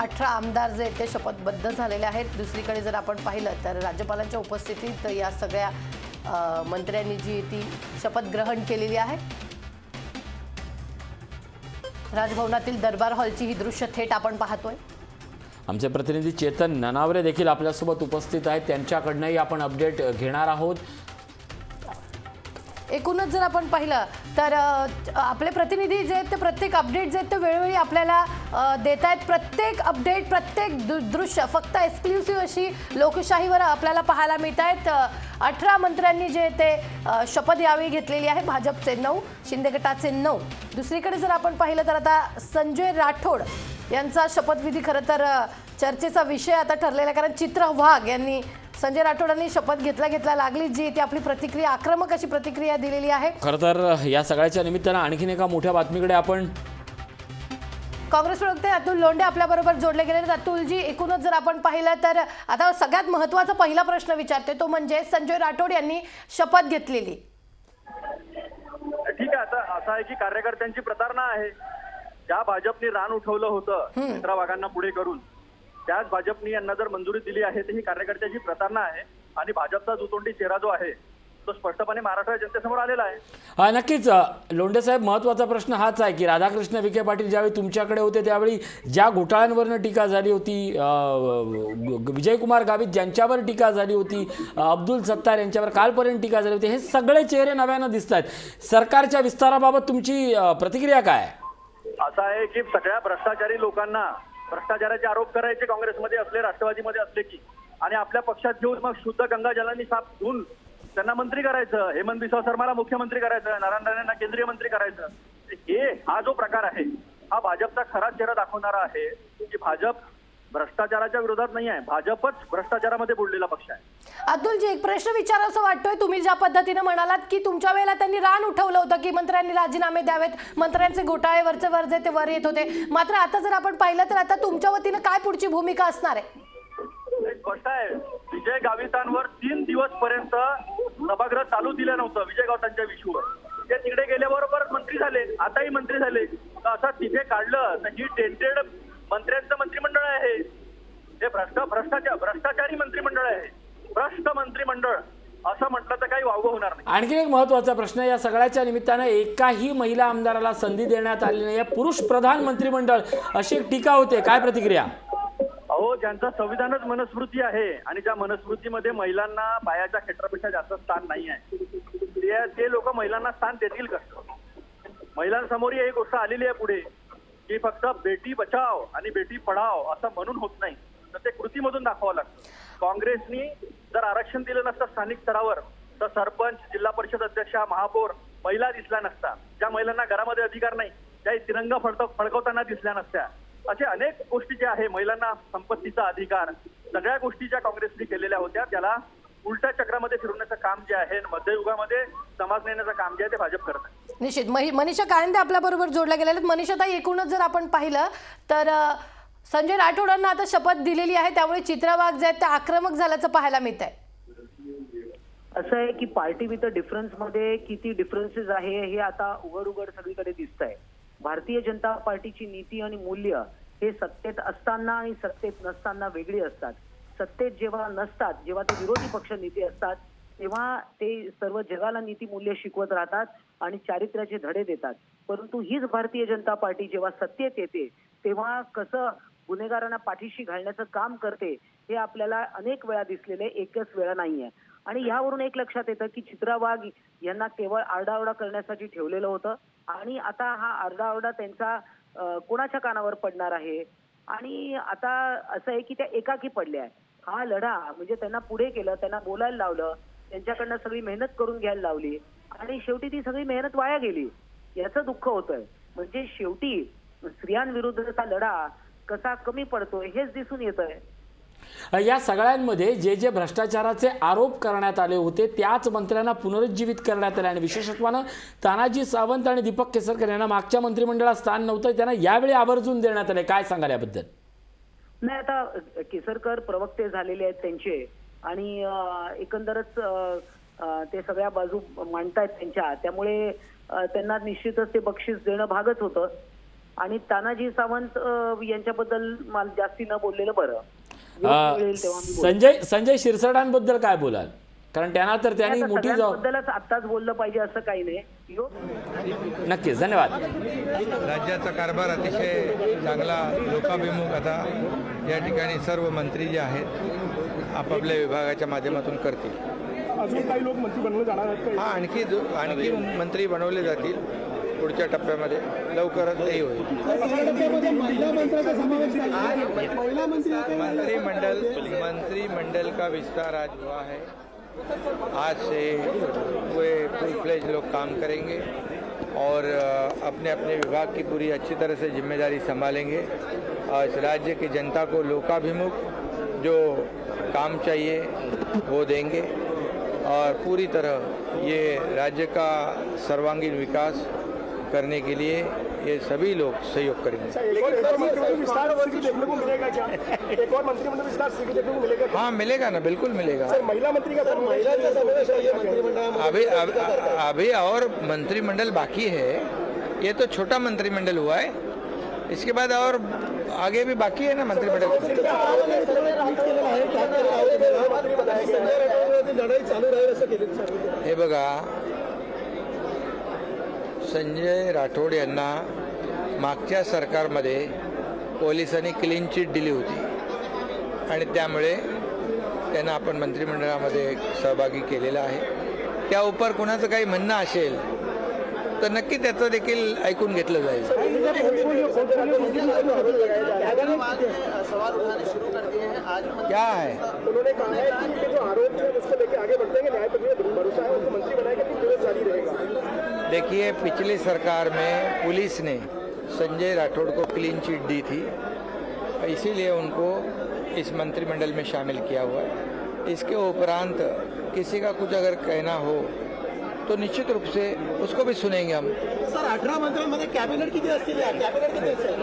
18 आमदार जे ते शपथबद्ध झालेले आहेत. दुसरीकडे जर आपण पाहिलं तर राज्यपालांच्या उपस्थितीत या सगळ्या मंत्र्यांनी जी ती शपथ ग्रहण केलेली आहे. राजभवनातील दरबार हॉलची ही दृश्य थेट आपण पाहतोय. आमचे प्रतिनिधी चेतन ननावरे देखील आपल्यासोबत उपस्थित आहेत. त्यांच्याकडनंही आपण अपडेट घेणार आहोत. एकूणच जर आपण पाहिलं तर आपले प्रतिनिधी जे आहेत ते प्रत्येक अपडेट जे आहेत ते वेळोवेळी आपल्याला देत आहेत. प्रत्येक अपडेट, प्रत्येक दृश्य फक्त एक्सक्लुसिव्ह अशी लोकशाहीवर आपल्याला पाहायला मिळत आहेत. 18 मंत्र्यांनी जे ते शपथ यावेळी घेतलेली आहे. भाजपचे 9, शिंदे गटाचे 9. दुसरीकडे जर आपण पाहिलं तर आता संजय राठोड यांचा शपथविधी खरं तर चर्चेचा विषय आता ठरलेला आहे. कारण चित्रा वाघ यांनी संजय राठोडांनी शपथ घेतल्या लागली जी ती आपली प्रतिक्रिया, आक्रमक अशी प्रतिक्रिया दिलेली आहे. खरं तर या सगळ्याच्या निमित्तानं आणखीन एका मोठ्या बातमीकडे आपण काँग्रेस प्रवक्ते अतुल लोंढे आपल्याबरोबर जोडले गेले आहेत. अतुलजी, एकूणच जर आपण पाहिलं तर आता सगळ्यात महत्त्वाचा पहिला प्रश्न विचारते तो म्हणजे संजय राठोड यांनी शपथ घेतलेली. ठीक आहे, आता असं आहे की कार्यकर्त्यांची प्रतारणा आहे. ज्या भाजपने रान उठवलं होतं चित्रा वाघांना पुढे करून, त्याच भाजपने यांना जर मंजुरी दिली आहे तर ही कार्यकर्त्याची प्रतारणा आहे आणि भाजपचा दुतोंडी चेहरा जो आहे तो स्पष्टपणे महाराष्ट्र जनतेसमोर आलेला आहे. नक्कीच लोंढे साहेब, महत्त्वाचा प्रश्न हाच आहे की राधाकृष्ण विखे पाटील ज्यावेळी तुमच्याकडे होते त्यावेळी ज्या घोटाळ्यांवरनं टीका झाली होती, विजयकुमार गावित ज्यांच्यावर टीका झाली होती, अब्दुल सत्तार यांच्यावर कालपर्यंत टीका झाली होती, हे सगळे चेहरे नव्यानं दिसत आहेत. सरकारच्या विस्ताराबाबत तुमची प्रतिक्रिया काय? असं आहे की सगळ्या भ्रष्टाचारी लोकांना भ्रष्टाचाराचे आरोप करायचे काँग्रेसमध्ये असले, राष्ट्रवादीमध्ये असले की, आणि आपल्या पक्षात घेऊन मग शुद्ध गंगा जलांनी साफ धुवून त्यांना मंत्री करायचं, हेमंत बिस्वा शर्माला मुख्यमंत्री करायचं, नारायण राणेंना केंद्रीय मंत्री करायचं. हा जो प्रकार आहे हा भाजपचा खरा चेहरा दाखवणारा आहे की भाजप भ्रष्टाचाराच्या विरोधात नाही आहे, भाजपच भ्रष्टाचारामध्ये बुडलेला पक्ष आहे. अतुलजी, एक प्रश्न विचारायचा वाटतोय. तुम्ही ज्या पद्धतीने म्हणालात की तुमच्या वेळेला त्यांनी रान उठवलं होतं की मंत्र्यांनी राजीनामे द्यावेत, मंत्र्यांचे घोटाळे वरचे वर जे ते वर येत होते, मात्र आता जर आपण पाहिलं तर आता तुमच्या वतीनं काय पुढची भूमिका असणार आहे? स्पष्ट आहे, विजय गावितांवर 3 दिवस पर्यंत सभागृह चालू दिलं नव्हतं विजय गावितांच्या विषयावर. ते तिकडे गेल्याबरोबर मंत्री झाले, आताही मंत्री झाले. असं तिथे काढलं तर ही टेंटेड मंत्र्यांचं मंत्रिमंडळ आहे, हे भ्रष्टाचारी मंत्रिमंडळ आहे, भ्रष्ट मंत्रिमंडळ असं म्हटलं तर काही वावगं होणार नाही. आणखी एक महत्त्वाचा प्रश्न, या सगळ्याच्या निमित्तानं एकाही महिला आमदाराला संधी देण्यात आली नाही, पुरुष प्रधान मंत्रिमंडळ अशी एक टीका होते, काय प्रतिक्रिया? अहो, ज्यांचं संविधानच मनुस्मृती आहे आणि ज्या मनुस्मृतीमध्ये महिलांना पायाच्या खेटरापेक्षा जास्त स्थान नाही आहे, ते लोक महिलांना स्थान देतील कसं? महिलांसमोर ही गोष्ट आलेली आहे पुढे की फक्त बेटी बचाव आणि बेटी पढाव असं म्हणून होत नाही, तर ते कृतीमधून दाखवावं लागतं. काँग्रेसनी जर आरक्षण दिलं नसतं स्थानिक स्तरावर तर सरपंच, जिल्हा परिषद अध्यक्षा, महापौर महिला दिसल्या नसता, ज्या महिलांना घरामध्ये अधिकार नाही त्या तिरंगा फडकवताना दिसल्या नसत्या. असे अनेक गोष्टी ज्या आहे, महिलांना संपत्तीचा अधिकार, सगळ्या गोष्टी ज्या काँग्रेसने केलेल्या होत्या त्याला उलट्या चक्रामध्ये फिरवण्याचं काम जे आहे, मध्ययुगामध्ये समाज नेण्याचं काम जे आहे ते भाजप करत आहे. निश्चित. मनीषा काळंदे आपल्या बरोबर जोडल्या गेलेल्या आहेत. मनीषाताई, एकूणच जर आपण पाहिलं तर संजय राठोडांना आता शपथ दिलेली आहे, त्यामुळे चित्रा वाघ जे आहेत ते आक्रमक झाल्याचं पाहायला मिळत आहे. असं आहे की पार्टी विथ डिफरन्स मध्ये किती डिफरन्सेस आहे हे आता उघड सगळीकडे दिसत आहे. भारतीय जनता पार्टीची नीती आणि मूल्य हे सत्तेत असताना आणि सत्तेत नसताना वेगळी असतात. सत्तेत जेव्हा नसतात, जेव्हा ते विरोधी पक्ष नेते असतात, तेव्हा ते सर्व जगाला नीती मूल्य शिकवत राहतात आणि चारित्र्याचे धडे देतात. परंतु हीच भारतीय जनता पार्टी जेव्हा सत्तेत येते तेव्हा कसं गुन्हेगारांना पाठीशी घालण्याचं काम करते हे आपल्याला अनेक वेळा दिसलेले, एकच वेळा नाहीये. आणि यावरून एक लक्षात येतं की चित्रा वाघ यांना केवळ आरडाओरडा करण्यासाठी ठेवलेलं होतं आणि आता हा आरडाओरडा त्यांचा कोणाच्या कानावर पडणार आहे. आणि आता असं आहे की त्या एकाकी पडल्या आहे. हा लढा म्हणजे त्यांना पुढे केलं, त्यांना बोलायला लावलं, त्यांच्याकडनं सगळी मेहनत करून घ्यायला लावली आणि शेवटी ती सगळी मेहनत वाया गेली, याचं दुःख होतंय. म्हणजे शेवटी स्त्रियांविरुद्धचा लढा कसा कमी पडतोय हेच दिसून येतंय. या सगळ्यांमध्ये जे जे भ्रष्टाचाराचे आरोप करण्यात आले होते त्याच मंत्र्यांना पुनरुज्जीवित करण्यात आले आणि विशेषत्वानं तानाजी सावंत आणि दीपक केसरकर यांना मागच्या मंत्रिमंडळात स्थान नव्हतं, त्यांना यावेळी आवर्जून देण्यात आले. काय सांगाल याबद्दल? नाही, आता केसरकर प्रवक्ते झालेले आहेत त्यांचे आणि एकंदरच ते सगळ्या बाजू मांडतायत त्यांच्या, त्यामुळे त्यांना निश्चितच ते बक्षीस देणं भागच होतं. आणि तानाजी सावंत यांच्याबद्दल मला जास्ती न बोललेलं बरं. संजय शिरसाटांबद्दल काय बोलाल? कारण त्यांना तर त्यांनी मोठी बद्दलच आत्ताच बोललं पाहिजे असं काही नाही. नक्कीच, धन्यवाद. राज्याचा कारभार अतिशय चांगला लोकाभिमुख आता या ठिकाणी सर्व मंत्री जे आहेत आपापल्या विभागाच्या माध्यमातून करतील. अजून काही लोक मंत्री बनवले जाणार आहेत? हा, आणखी मंत्री बनवले जातील पुढच्या टप्प्यामध्ये, लवकरच तेही होईल. मंत्रिमंडल का विस्तार आज हुआ है. आज से वे फुल फ्लेज लोग काम करेंगे और अपने अपने विभाग की पूरी अच्छी तरह से जिम्मेदारी संभालेंगे और इस राज्य की जनता को लोकाभिमुख जो काम चाहिए वो देंगे और पूरी तरह ये राज्य का सर्वांगीण विकास करने के लिए ये सभी लोग सहयोग करेंगे। एक और मंत्रिमंडल विस्तार देखने को मिलेगा क्या? एक और मंत्रिमंडल विस्तार देखने को मिलेगा? हाँ मिलेगा ना, बिल्कुल मिलेगा। सर महिला मंत्री का अभी और मंत्रिमंडल बाकी है। ये तो छोटा मंत्रिमंडल हुआ है, इसके बाद और आगे भी बाकी है ना मंत्रिमंडल। हे बघा, संजय राठोड यांना मागच्या सरकारमध्ये पोलिसांनी क्लीन चिट दिली होती आणि त्यामुळे त्यांना आपण मंत्रिमंडळामध्ये सहभागी केलेला आहे। त्या उपर कोणाचं काही म्हणणं असेल तर नक्की त्याचं देखील ऐकून घेतलं जाईल। क्या है? उन्होंने कहा है कि जो आरोप है उसको लेकर आगे बढ़ते हैं, न्यायपालिका में भरोसा है, उनको मंत्री बनाएगा तो विरोध जारी रहेगा। देखिए, पिछली सरकार में पुलिस ने संजय राठौड़ को क्लीन चिट दी थी, इसीलिए उनको इस मंत्रिमंडल में शामिल किया हुआ है। इसके उपरांत किसी का कुछ अगर कहना हो तो निश्चित रूप से उसको भी सुनेंगे हम। सर 18 मंत्र्यांमध्ये कॅबिनेट किती असतील? कॅबिनेट किती असेल?